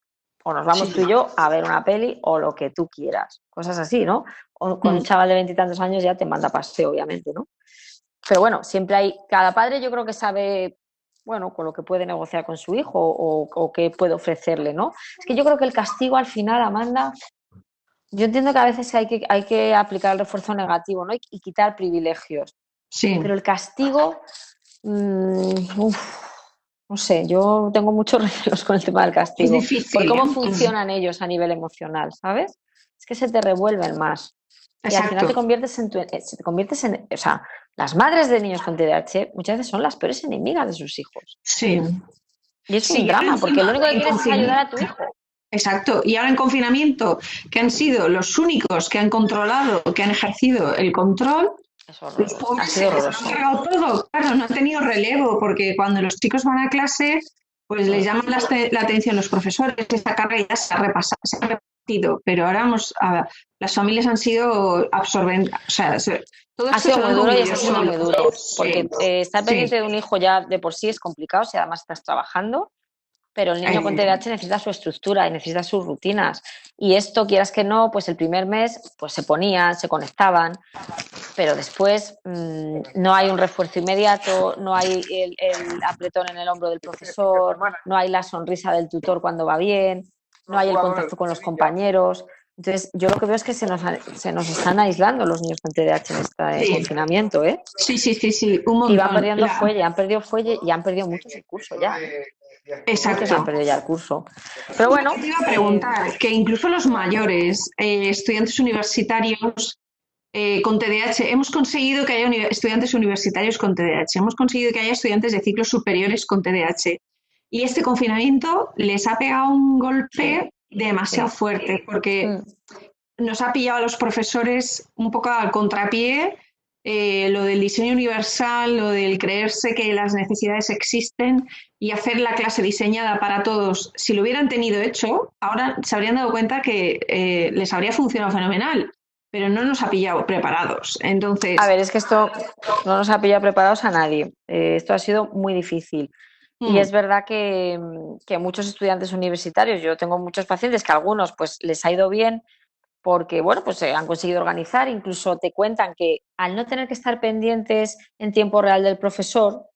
O nos vamos tú y yo a ver una peli o lo que tú quieras. Cosas así, ¿no? O con un chaval de 20 y tantos años ya te manda paseo, obviamente, ¿no? Pero bueno, siempre hay... Cada padre yo creo que sabe, bueno, con lo que puede negociar con su hijo o qué puede ofrecerle, ¿no? Es que yo creo que el castigo al final, Amanda... Yo entiendo que a veces hay que aplicar el refuerzo negativo, ¿no? Y quitar privilegios. Sí. Pero el castigo... no sé, yo tengo muchos recelos con el tema del castigo. Es difícil, por cómo funcionan ellos a nivel emocional, ¿sabes? Es que se te revuelven más. Y al final te conviertes en... O sea, las madres de niños con TDAH muchas veces son las peores enemigas de sus hijos. Sí. Y es un drama, porque lo único que quieres es ayudar a tu hijo. Exacto. Y ahora en confinamiento, que han sido los únicos que han controlado, que han ejercido el control, los pobres se les han cargado todo. Claro, no han tenido relevo, porque cuando los chicos van a clase, pues les llaman la atención los profesores. Esta carga ya se ha repetido, pero ahora las familias han sido absorbentes. O sea, todo ha sido muy duro y ha sido muy duro, porque estar pendiente de un hijo ya de por sí es complicado, si además estás trabajando. Pero el niño con TDAH necesita su estructura y necesita sus rutinas. Y esto, quieras que no, pues el primer mes pues se ponían, se conectaban, pero después no hay un refuerzo inmediato, no hay el apretón en el hombro del profesor, no hay la sonrisa del tutor cuando va bien, no hay el contacto con los compañeros. Entonces, yo lo que veo es que se nos están aislando los niños con TDAH en este confinamiento, ¿eh? Sí, un montón. Y van perdiendo fuelle, han perdido fuelle y han perdido muchos el curso ya. Exacto. Muchos han perdido ya el curso. Pero bueno. Te iba a preguntar que incluso los mayores, estudiantes universitarios con TDAH, hemos conseguido que haya estudiantes universitarios con TDAH, hemos conseguido que haya estudiantes de ciclos superiores con TDAH. Y este confinamiento les ha pegado un golpe demasiado fuerte, porque nos ha pillado a los profesores un poco al contrapié, lo del diseño universal, lo del creerse que las necesidades existen y hacer la clase diseñada para todos. Si lo hubieran tenido hecho, ahora se habrían dado cuenta que les habría funcionado fenomenal, pero no nos ha pillado preparados. Entonces, a ver, es que esto no nos ha pillado preparados a nadie. Esto ha sido muy difícil. Y es verdad que muchos estudiantes universitarios, yo tengo muchos pacientes que a algunos pues les ha ido bien porque, bueno, pues se han conseguido organizar, incluso te cuentan que al no tener que estar pendientes en tiempo real del profesor,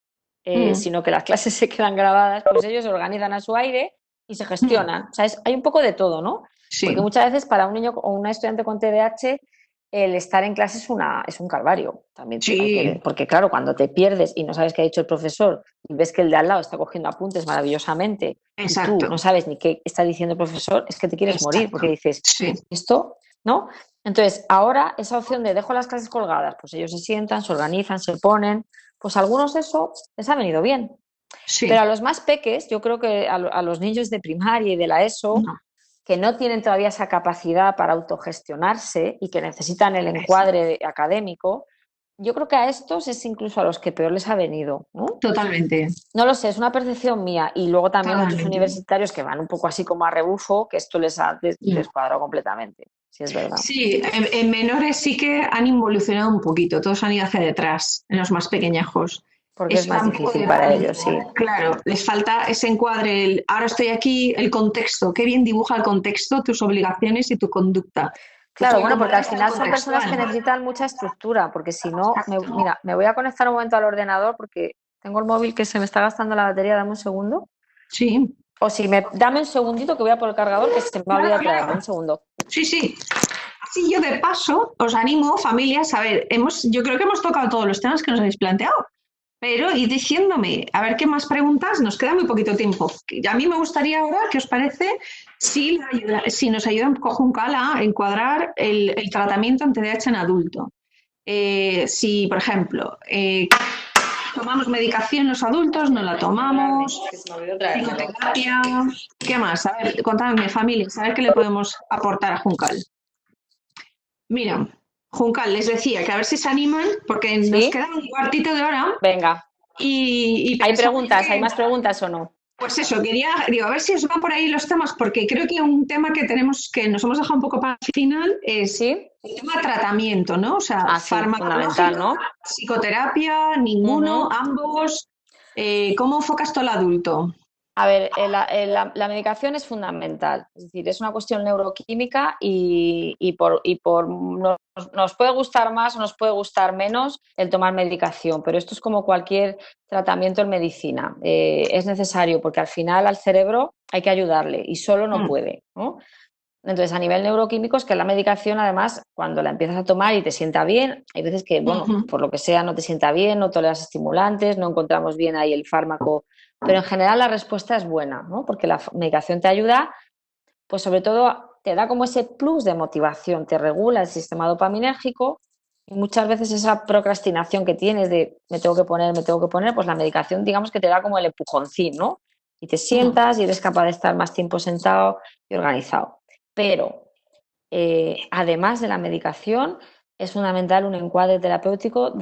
sino que las clases se quedan grabadas, pues ellos se organizan a su aire y se gestionan. O sea, hay un poco de todo, ¿no? Sí. Porque muchas veces para un niño o una estudiante con TDAH el estar en clase es un calvario también. Sí. Porque claro, cuando te pierdes y no sabes qué ha dicho el profesor y ves que el de al lado está cogiendo apuntes maravillosamente y tú no sabes ni qué está diciendo el profesor, es que te quieres morir porque dices, esto, ¿no? Entonces, ahora esa opción de dejo las clases colgadas, pues ellos se sientan, se organizan, se ponen, pues a algunos eso les ha venido bien. Sí. Pero a los más peques, yo creo que a los niños de primaria y de la ESO, que no tienen todavía esa capacidad para autogestionarse y que necesitan el encuadre académico, yo creo que a estos es incluso a los que peor les ha venido, ¿no? Totalmente. No lo sé, es una percepción mía. Y luego también muchos universitarios que van un poco así como a rebufo, que esto les ha descuadrado completamente, si es verdad. Sí, en menores sí que han involucionado un poquito, todos han ido hacia detrás, en los más pequeñajos. Porque es más difícil para ellos, sí. Claro, les falta ese encuadre, ahora estoy aquí, el contexto, qué bien dibuja el contexto, tus obligaciones y tu conducta. Claro, bueno, porque al final son personas que necesitan mucha estructura, porque si no, mira, me voy a conectar un momento al ordenador porque tengo el móvil que se me está gastando la batería, dame un segundo. Sí. O si dame un segundito que voy a por el cargador que se me ha olvidado traerlo, un segundo. Sí. Así yo de paso os animo, familias, a ver, yo creo que hemos tocado todos los temas que nos habéis planteado. Pero id diciéndome, a ver qué más preguntas, nos queda muy poquito tiempo. A mí me gustaría ahora, ¿qué os parece? Si nos ayuda un Juncal a encuadrar el tratamiento en TDAH en adulto. Si, por ejemplo, tomamos medicación los adultos, no la tomamos, psicoterapia, ¿qué más? A ver, contadme, familias, a ver qué le podemos aportar a Juncal. Mira, Juncal, les decía que a ver si se animan, porque nos queda un cuartito de hora. Venga. Y ¿Hay preguntas? ¿Hay más preguntas o no? Pues eso, a ver si os van por ahí los temas, porque creo que un tema que nos hemos dejado un poco para el final es el tema tratamiento, ¿no? O sea, farmacológico, ¿no? Psicoterapia, ninguno, ambos. ¿Cómo enfocas tú al adulto? A ver, la medicación es fundamental, es decir, es una cuestión neuroquímica y nos puede gustar más o nos puede gustar menos el tomar medicación, pero esto es como cualquier tratamiento en medicina. Es necesario porque al final al cerebro hay que ayudarle y solo no puede, ¿no? Entonces, a nivel neuroquímico es que la medicación, además, cuando la empiezas a tomar y te sienta bien, hay veces que, bueno, por lo que sea, no te sienta bien, no toleras estimulantes, no encontramos bien ahí el fármaco, pero en general la respuesta es buena, ¿no? Porque la medicación te ayuda, pues sobre todo te da como ese plus de motivación, te regula el sistema dopaminérgico y muchas veces esa procrastinación que tienes de me tengo que poner, pues la medicación digamos que te da como el empujoncín, ¿no? Y te sientas y eres capaz de estar más tiempo sentado y organizado. Pero, además de la medicación, es fundamental un encuadre terapéutico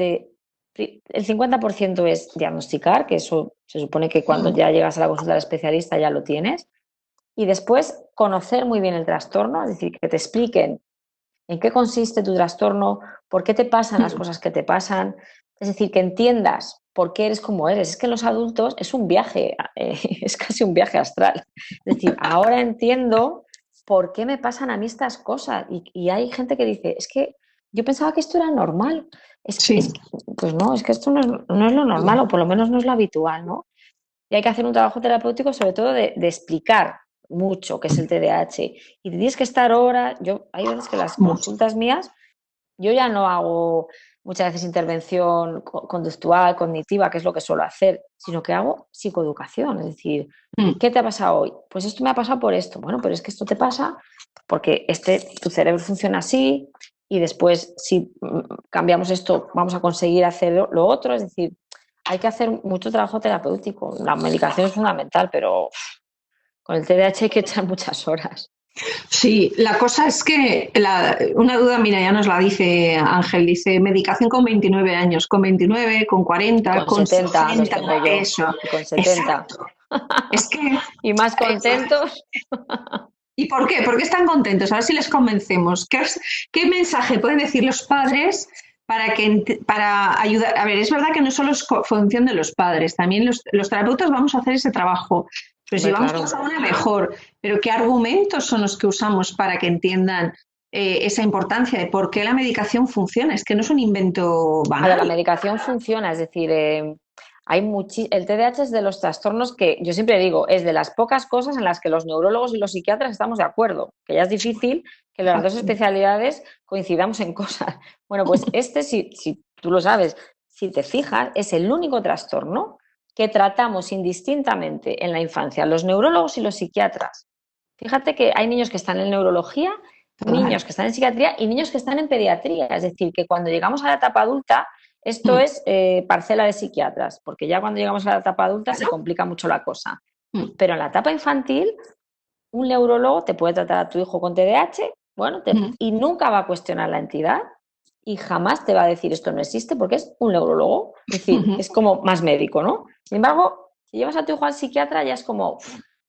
el 50% es diagnosticar, que eso se supone que cuando ya llegas a la consulta del especialista ya lo tienes, y después conocer muy bien el trastorno, es decir, que te expliquen en qué consiste tu trastorno, por qué te pasan las cosas que te pasan, es decir, que entiendas por qué eres como eres. Es que los adultos es un viaje, es casi un viaje astral. Es decir, ahora entiendo ¿por qué me pasan a mí estas cosas? Y hay gente que dice, es que yo pensaba que esto era normal. Pues no, es que esto no es lo normal, o por lo menos no es lo habitual, ¿no? Y hay que hacer un trabajo terapéutico sobre todo de explicar mucho, que es el TDAH, y tienes que estar horas, hay veces que las consultas mías, yo ya no hago muchas veces intervención conductual, cognitiva, que es lo que suelo hacer, sino que hago psicoeducación, es decir, ¿qué te ha pasado hoy? Pues esto me ha pasado por esto. Bueno, pero es que esto te pasa porque tu cerebro funciona así y después si cambiamos esto vamos a conseguir hacer lo otro, es decir, hay que hacer mucho trabajo terapéutico. La medicación es fundamental, pero con el TDAH hay que echar muchas horas. Sí, la cosa es que una duda, mira, ya nos la dice Ángel, dice medicación con 29 años, con 29, con 40, con 70, 60, eso. Y con 70. Exacto. Es que, y más contentos. ¿Y por qué? ¿Por qué están contentos? A ver si les convencemos. ¿Qué mensaje pueden decir los padres para ayudar? A ver, es verdad que no solo es función de los padres, también los terapeutas vamos a hacer ese trabajo. Pues si vamos a pasar una mejor, pero ¿qué argumentos son los que usamos para que entiendan esa importancia de por qué la medicación funciona? Es que no es un invento banal. La medicación funciona, es decir, el TDAH es de los trastornos que yo siempre digo, es de las pocas cosas en las que los neurólogos y los psiquiatras estamos de acuerdo, que ya es difícil que las dos especialidades coincidamos en cosas. Bueno, pues si tú lo sabes, si te fijas, es el único trastorno que tratamos indistintamente en la infancia, los neurólogos y los psiquiatras. Fíjate que hay niños que están en neurología, niños que están en psiquiatría y niños que están en pediatría. Es decir, que cuando llegamos a la etapa adulta, esto es parcela de psiquiatras, porque ya cuando llegamos a la etapa adulta se complica mucho la cosa. Pero en la etapa infantil, un neurólogo te puede tratar a tu hijo con TDAH, y nunca va a cuestionar la entidad y jamás te va a decir esto no existe porque es un neurólogo. Es decir, es como más médico, ¿no? Sin embargo, si llevas a tu hijo al psiquiatra ya es como,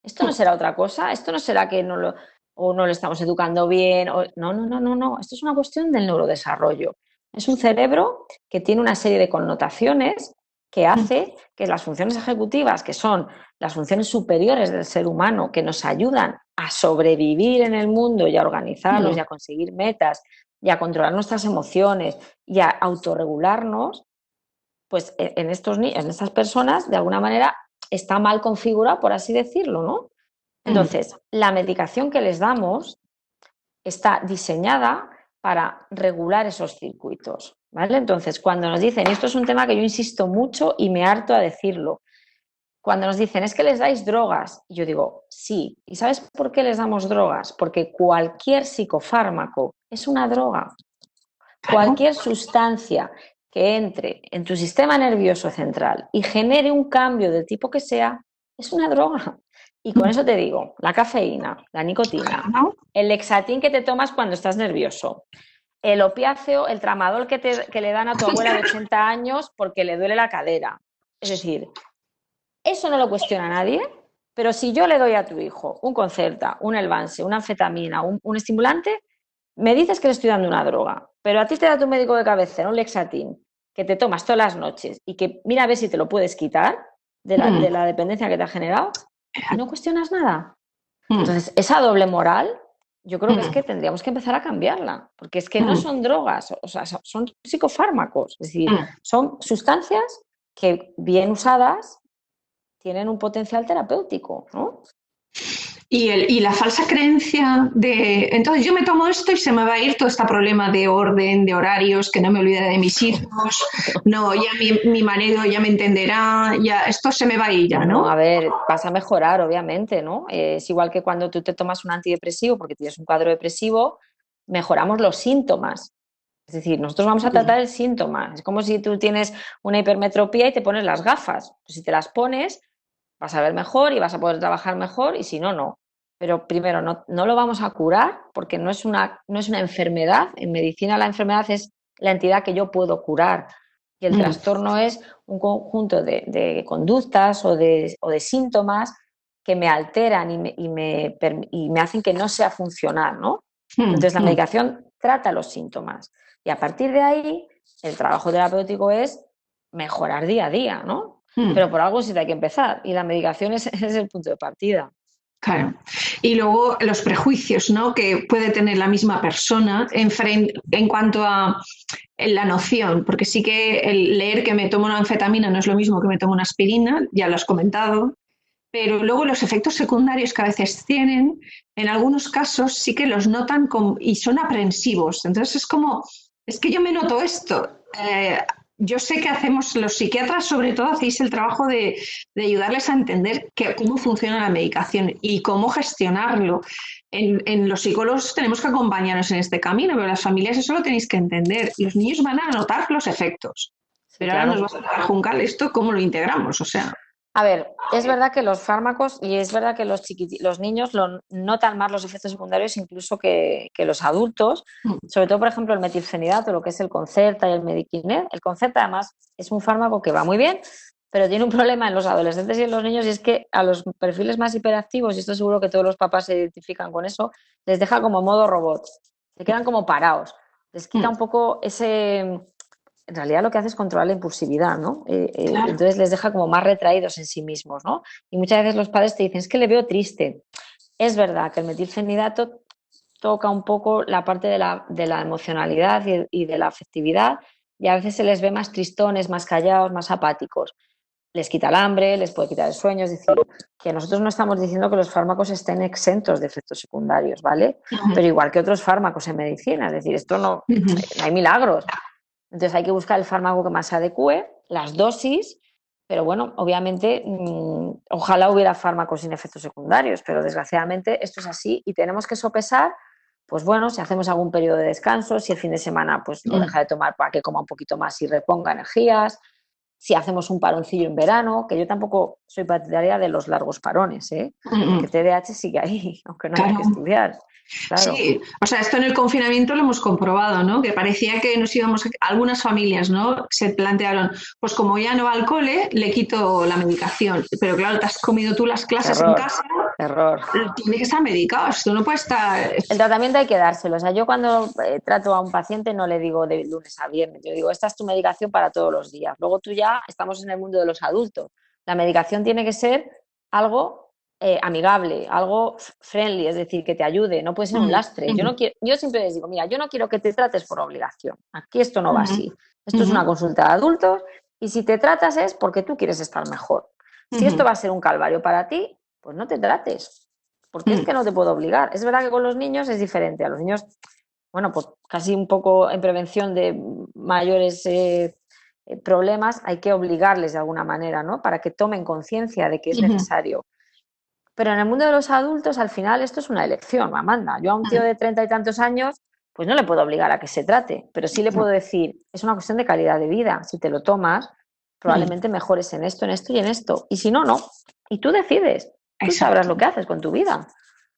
esto no será otra cosa, esto no será que no lo estamos educando bien. No. Esto es una cuestión del neurodesarrollo. Es un cerebro que tiene una serie de connotaciones que hace que las funciones ejecutivas, que son las funciones superiores del ser humano, que nos ayudan a sobrevivir en el mundo y a organizarnos y a conseguir metas y a controlar nuestras emociones y a autorregularnos, pues en estas personas, de alguna manera, está mal configurado, por así decirlo, ¿no? Entonces, la medicación que les damos está diseñada para regular esos circuitos, ¿vale? Entonces, cuando nos dicen, y esto es un tema que yo insisto mucho y me harto a decirlo, cuando nos dicen, es que les dais drogas, y yo digo, sí. ¿Y sabes por qué les damos drogas? Porque cualquier psicofármaco es una droga. Cualquier sustancia que entre en tu sistema nervioso central y genere un cambio del tipo que sea, es una droga. Y con eso te digo, la cafeína, la nicotina, el Lexatin que te tomas cuando estás nervioso, el opiáceo, el tramadol que le dan a tu abuela de 80 años porque le duele la cadera. Es decir, eso no lo cuestiona nadie, pero si yo le doy a tu hijo un Concerta, un Elvanse, una anfetamina, un estimulante, me dices que le estoy dando una droga, pero a ti te da tu médico de cabecera un Lexatin que te tomas todas las noches y que mira a ver si te lo puedes quitar de la dependencia que te ha generado y no cuestionas nada. Entonces, esa doble moral, yo creo que es que tendríamos que empezar a cambiarla, porque es que no son drogas, o sea, son psicofármacos, es decir, son sustancias que bien usadas tienen un potencial terapéutico, ¿no? Y la falsa creencia de, entonces yo me tomo esto y se me va a ir todo este problema de orden, de horarios, que no me olvide de mis hijos, no, ya mi marido ya me entenderá, ya esto se me va a ir ya, ¿no? A ver, vas a mejorar, obviamente, ¿no? Es igual que cuando tú te tomas un antidepresivo porque tienes un cuadro depresivo, mejoramos los síntomas. Es decir, nosotros vamos a tratar el síntoma. Es como si tú tienes una hipermetropía y te pones las gafas. Pues si te las pones, vas a ver mejor y vas a poder trabajar mejor y si no, no. Pero primero, no lo vamos a curar porque no es una enfermedad. En medicina la enfermedad es la entidad que yo puedo curar y el trastorno es un conjunto de conductas o de síntomas que me alteran y me hacen que no sea funcional, ¿no? Entonces la medicación trata los síntomas y a partir de ahí el trabajo terapéutico es mejorar día a día, ¿no? Pero por algo sí hay que empezar y la medicación es el punto de partida. Claro. Y luego los prejuicios, ¿no?, que puede tener la misma persona en cuanto a la noción, porque sí que el leer que me tomo una anfetamina no es lo mismo que me tomo una aspirina, ya lo has comentado, pero luego los efectos secundarios que a veces tienen, en algunos casos sí que los notan y son aprensivos. Entonces es como, es que yo me noto esto. Yo sé que hacemos, los psiquiatras sobre todo, hacéis el trabajo de ayudarles a entender cómo funciona la medicación y cómo gestionarlo. En los psicólogos tenemos que acompañarnos en este camino, pero las familias eso lo tenéis que entender. Los niños van a notar los efectos. Sí, Pero claro. ahora nos vas a Juncal esto, ¿cómo lo integramos? O sea. A ver, es verdad que los fármacos y es verdad que los niños notan más los efectos secundarios incluso que los adultos, sobre todo, por ejemplo, el metilfenidato, lo que es el Concerta y el Mediquinet. El Concerta, además, es un fármaco que va muy bien, pero tiene un problema en los adolescentes y en los niños, y es que a los perfiles más hiperactivos, y esto seguro que todos los papás se identifican con eso, les deja como modo robot, se quedan como parados, les quita un poco ese... En realidad lo que hace es controlar la impulsividad, ¿no? Claro. Entonces les deja como más retraídos en sí mismos, ¿no? Y muchas veces los padres te dicen, es que le veo triste. Es verdad que el metilfenidato toca un poco la parte de la emocionalidad y de la afectividad, y a veces se les ve más tristones, más callados, más apáticos. Les quita el hambre, les puede quitar el sueño, es decir, que nosotros no estamos diciendo que los fármacos estén exentos de efectos secundarios, ¿vale? Pero igual que otros fármacos en medicina, es decir, esto no hay milagros. Entonces hay que buscar el fármaco que más se adecue, las dosis, pero bueno, obviamente ojalá hubiera fármacos sin efectos secundarios, pero desgraciadamente esto es así y tenemos que sopesar, pues bueno, si hacemos algún periodo de descanso, si el fin de semana pues lo deja de tomar para que coma un poquito más y reponga energías, si hacemos un paroncillo en verano, que yo tampoco soy partidaria de los largos parones, porque TDAH sigue ahí, aunque no haya que estudiar. Claro. Sí, o sea, esto en el confinamiento lo hemos comprobado, ¿no? Que parecía que nos íbamos, algunas familias, ¿no? Se plantearon, pues como ya no va al cole, le quito la medicación. Pero claro, te has comido tú las clases en casa. Error. Tiene que estar medicado, esto no puede estar. El tratamiento hay que dárselo. O sea, yo cuando trato a un paciente no le digo de lunes a viernes, yo digo, esta es tu medicación para todos los días. Luego tú ya estamos en el mundo de los adultos. La medicación tiene que ser algo amigable, algo friendly, es decir, que te ayude, no puede ser un lastre. Yo siempre les digo, mira, yo no quiero que te trates por obligación. Aquí esto no va así. Esto es una consulta de adultos y si te tratas es porque tú quieres estar mejor. Si esto va a ser un calvario para ti, pues no te trates. Porque es que no te puedo obligar. Es verdad que con los niños es diferente. A los niños, bueno, pues casi un poco en prevención de mayores problemas hay que obligarles de alguna manera, ¿no? Para que tomen conciencia de que es necesario. Pero en el mundo de los adultos, al final, esto es una elección, Amanda. Yo a un tío de 30 y tantos años, pues no le puedo obligar a que se trate, pero sí le puedo decir, es una cuestión de calidad de vida. Si te lo tomas, probablemente mejores en esto y en esto. Y si no, no. Y tú decides. Tú sabrás lo que haces con tu vida,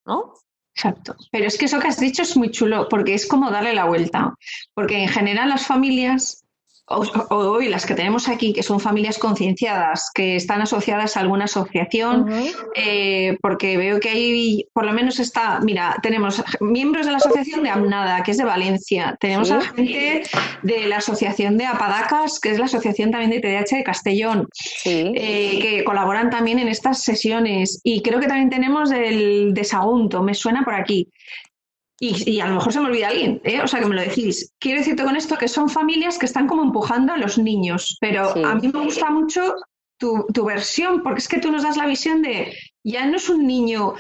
¿no? Exacto. Pero es que eso que has dicho es muy chulo, porque es como darle la vuelta. Porque en general las familias, hoy las que tenemos aquí, que son familias concienciadas, que están asociadas a alguna asociación, porque veo que ahí por lo menos está, mira, tenemos miembros de la asociación de AMNADA, que es de Valencia, tenemos a gente de la asociación de Apadacas, que es la asociación también de TDAH de Castellón, que colaboran también en estas sesiones, y creo que también tenemos del de Sagunto, me suena por aquí. Y a lo mejor se me olvida alguien, o sea que me lo decís. Quiero decirte con esto que son familias que están como empujando a los niños, pero a mí me gusta mucho tu versión, porque es que tú nos das la visión de, ya no es un niño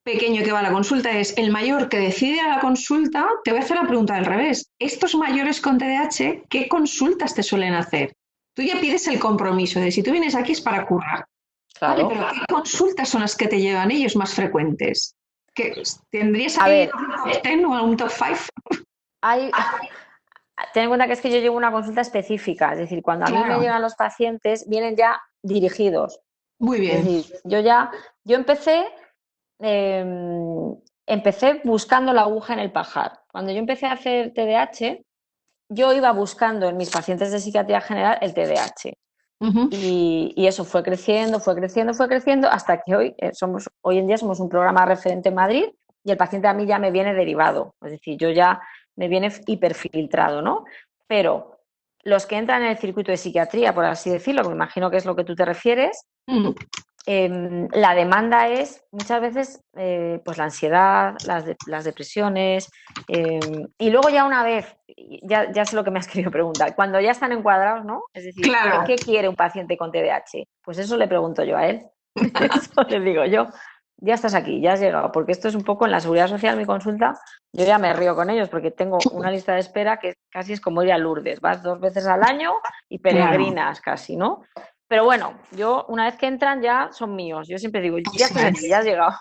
pequeño que va a la consulta, es el mayor que decide a la consulta. Te voy a hacer la pregunta al revés. Estos mayores con TDAH, ¿qué consultas te suelen hacer? Tú ya pides el compromiso de si tú vienes aquí es para currar. Claro. Vale, pero ¿qué consultas son las que te llevan ellos más frecuentes? ¿Tendrías ahí un top 10 o un top 5? Ten en cuenta que es que yo llevo una consulta específica, es decir, cuando a mí me llegan los pacientes, vienen ya dirigidos. Muy bien. Es decir, yo empecé buscando la aguja en el pajar. Cuando yo empecé a hacer TDAH, yo iba buscando en mis pacientes de psiquiatría general el TDAH. Y eso fue creciendo hasta que hoy en día somos un programa referente en Madrid y el paciente a mí ya me viene derivado, es decir, yo ya me viene hiperfiltrado, ¿no? Pero los que entran en el circuito de psiquiatría, por así decirlo, que me imagino que es lo que tú te refieres, la demanda es muchas veces pues la ansiedad, las depresiones, y luego ya una vez, ya sé lo que me has querido preguntar, cuando ya están encuadrados, ¿no? Es decir, ¿qué quiere un paciente con TDAH? Pues eso le pregunto yo a él. Eso les digo yo. Ya estás aquí, ya has llegado, porque esto es un poco en la seguridad social, mi consulta, yo ya me río con ellos porque tengo una lista de espera que casi es como ir a Lourdes, vas 2 veces al año y peregrinas casi, ¿no? Pero bueno, yo una vez que entran ya son míos, yo siempre digo, ya estás aquí, ya has llegado,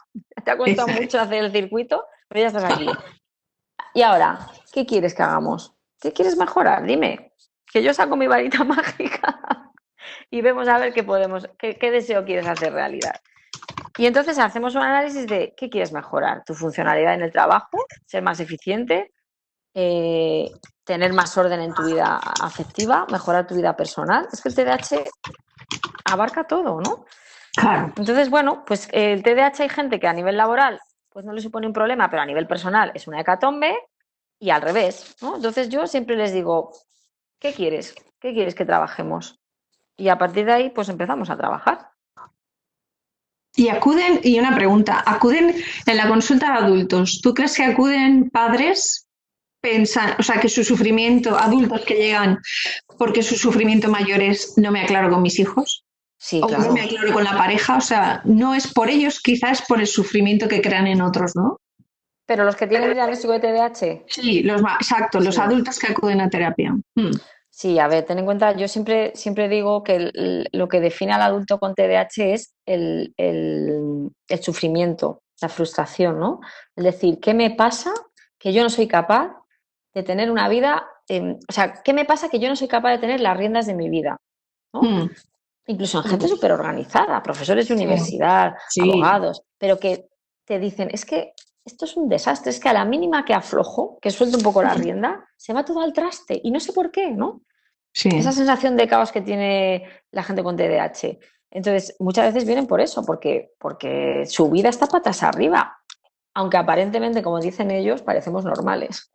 te ha costado mucho hacer el circuito, pero ya estás aquí. Y ahora, ¿qué quieres que hagamos? ¿Qué quieres mejorar? Dime, que yo saco mi varita mágica y vemos a ver qué deseo quieres hacer realidad. Y entonces hacemos un análisis de qué quieres mejorar, tu funcionalidad en el trabajo, ser más eficiente, tener más orden en tu vida afectiva, mejorar tu vida personal. Es que el TDAH abarca todo, ¿no? Claro. Entonces, bueno, pues el TDAH hay gente que a nivel laboral pues no le supone un problema, pero a nivel personal es una hecatombe y al revés, ¿no? Entonces yo siempre les digo, ¿qué quieres? ¿Qué quieres que trabajemos? Y a partir de ahí pues empezamos a trabajar. Y una pregunta, ¿acuden en la consulta de adultos? ¿Tú crees que acuden padres o sea, que su sufrimiento, adultos que llegan porque su sufrimiento mayor es no me aclaro con mis hijos? Sí, o claro. no me aclaro con la pareja, o sea, no es por ellos, quizás por el sufrimiento que crean en otros, ¿no? Pero los que tienen diagnóstico de TDAH. Sí, exacto, los adultos que acuden a terapia. Sí, a ver, ten en cuenta, yo siempre digo que lo que define al adulto con TDAH es el sufrimiento, la frustración, ¿no? Es decir, ¿qué me pasa que yo no soy capaz de tener una vida? O sea, ¿qué me pasa que yo no soy capaz de tener las riendas de mi vida? ¿No? Incluso en gente súper organizada, profesores de universidad, abogados, pero que te dicen, es que esto es un desastre, es que a la mínima que aflojo, que suelto un poco la rienda, se va todo al traste y no sé por qué, ¿no? Sí. Esa sensación de caos que tiene la gente con TDAH. Entonces, muchas veces vienen por eso, porque su vida está patas arriba, aunque aparentemente, como dicen ellos, parecemos normales.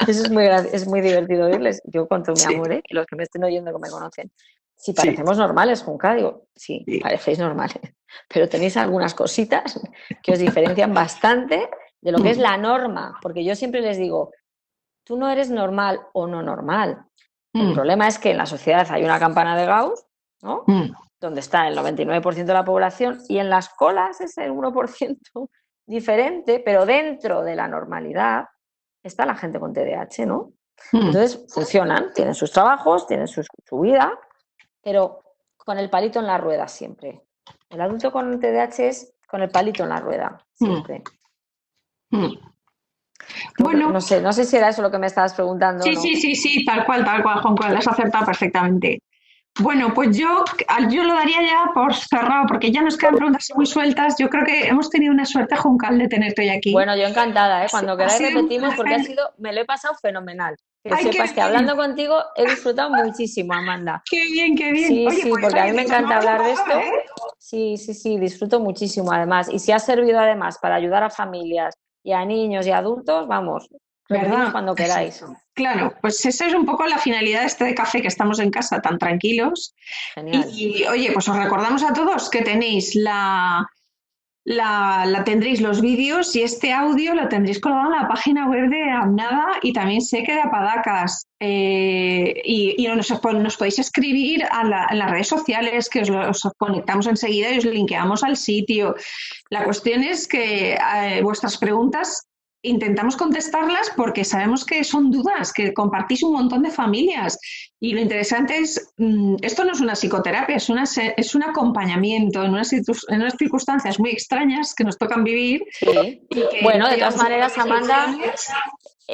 Eso es muy divertido oírles. Yo con todo mi amor, los que me estén oyendo que me conocen. Si parecemos normales, Junca, digo, sí, parecéis normales, pero tenéis algunas cositas que os diferencian bastante de lo que es la norma, porque yo siempre les digo, tú no eres normal o no normal. El problema es que en la sociedad hay una campana de Gauss, ¿no? Donde está el 99% de la población y en las colas es el 1% diferente, pero dentro de la normalidad está la gente con TDAH, ¿no? Entonces funcionan, tienen sus trabajos, tienen su vida, pero con el palito en la rueda siempre. El adulto con TDAH es con el palito en la rueda, siempre. Bueno, no sé si era eso lo que me estabas preguntando. Sí, ¿no? sí, tal cual, Juan, has acertado perfectamente. Bueno, pues yo lo daría ya por cerrado, porque ya nos quedan preguntas muy sueltas. Yo creo que hemos tenido una suerte, Juncal, de tenerte hoy aquí. Bueno, yo encantada, ¿eh? Cuando queráis repetimos, porque me lo he pasado fenomenal. Que sepas que hablando contigo he disfrutado muchísimo, Amanda. Qué bien. Sí, oye, sí, pues, porque a mí me encanta hablar de esto. Sí, disfruto muchísimo además. Y si ha servido además para ayudar a familias y a niños y adultos, vamos, repetimos cuando queráis. Claro, pues esa es un poco la finalidad de este café, que estamos en casa tan tranquilos. Genial. Y oye, pues os recordamos a todos que tenéis tendréis los vídeos y este audio lo tendréis colgado en la página web de Amnada y también sé que de Apadacas. Y nos podéis escribir en las redes sociales, que os conectamos enseguida y os linkeamos al sitio. La cuestión es que vuestras preguntas intentamos contestarlas porque sabemos que son dudas, que compartís un montón de familias. Y lo interesante es, esto no es una psicoterapia, es un acompañamiento en unas circunstancias muy extrañas que nos tocan vivir. Sí. Bueno, de todas maneras, Amanda,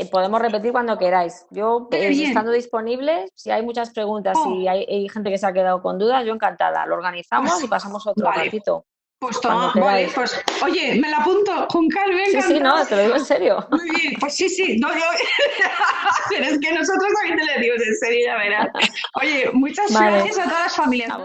podemos repetir cuando queráis. Yo, estando disponible, si hay muchas preguntas y hay gente que se ha quedado con dudas, yo encantada. Lo organizamos y pasamos otro ratito. Pues toma, vale, pues oye, me la apunto, Juncal, venga. Sí, no, te lo digo en serio. Muy bien, pues sí, no, pero es que nosotros también te lo decimos en serio, ya verás. Oye, muchas gracias a todas las familias.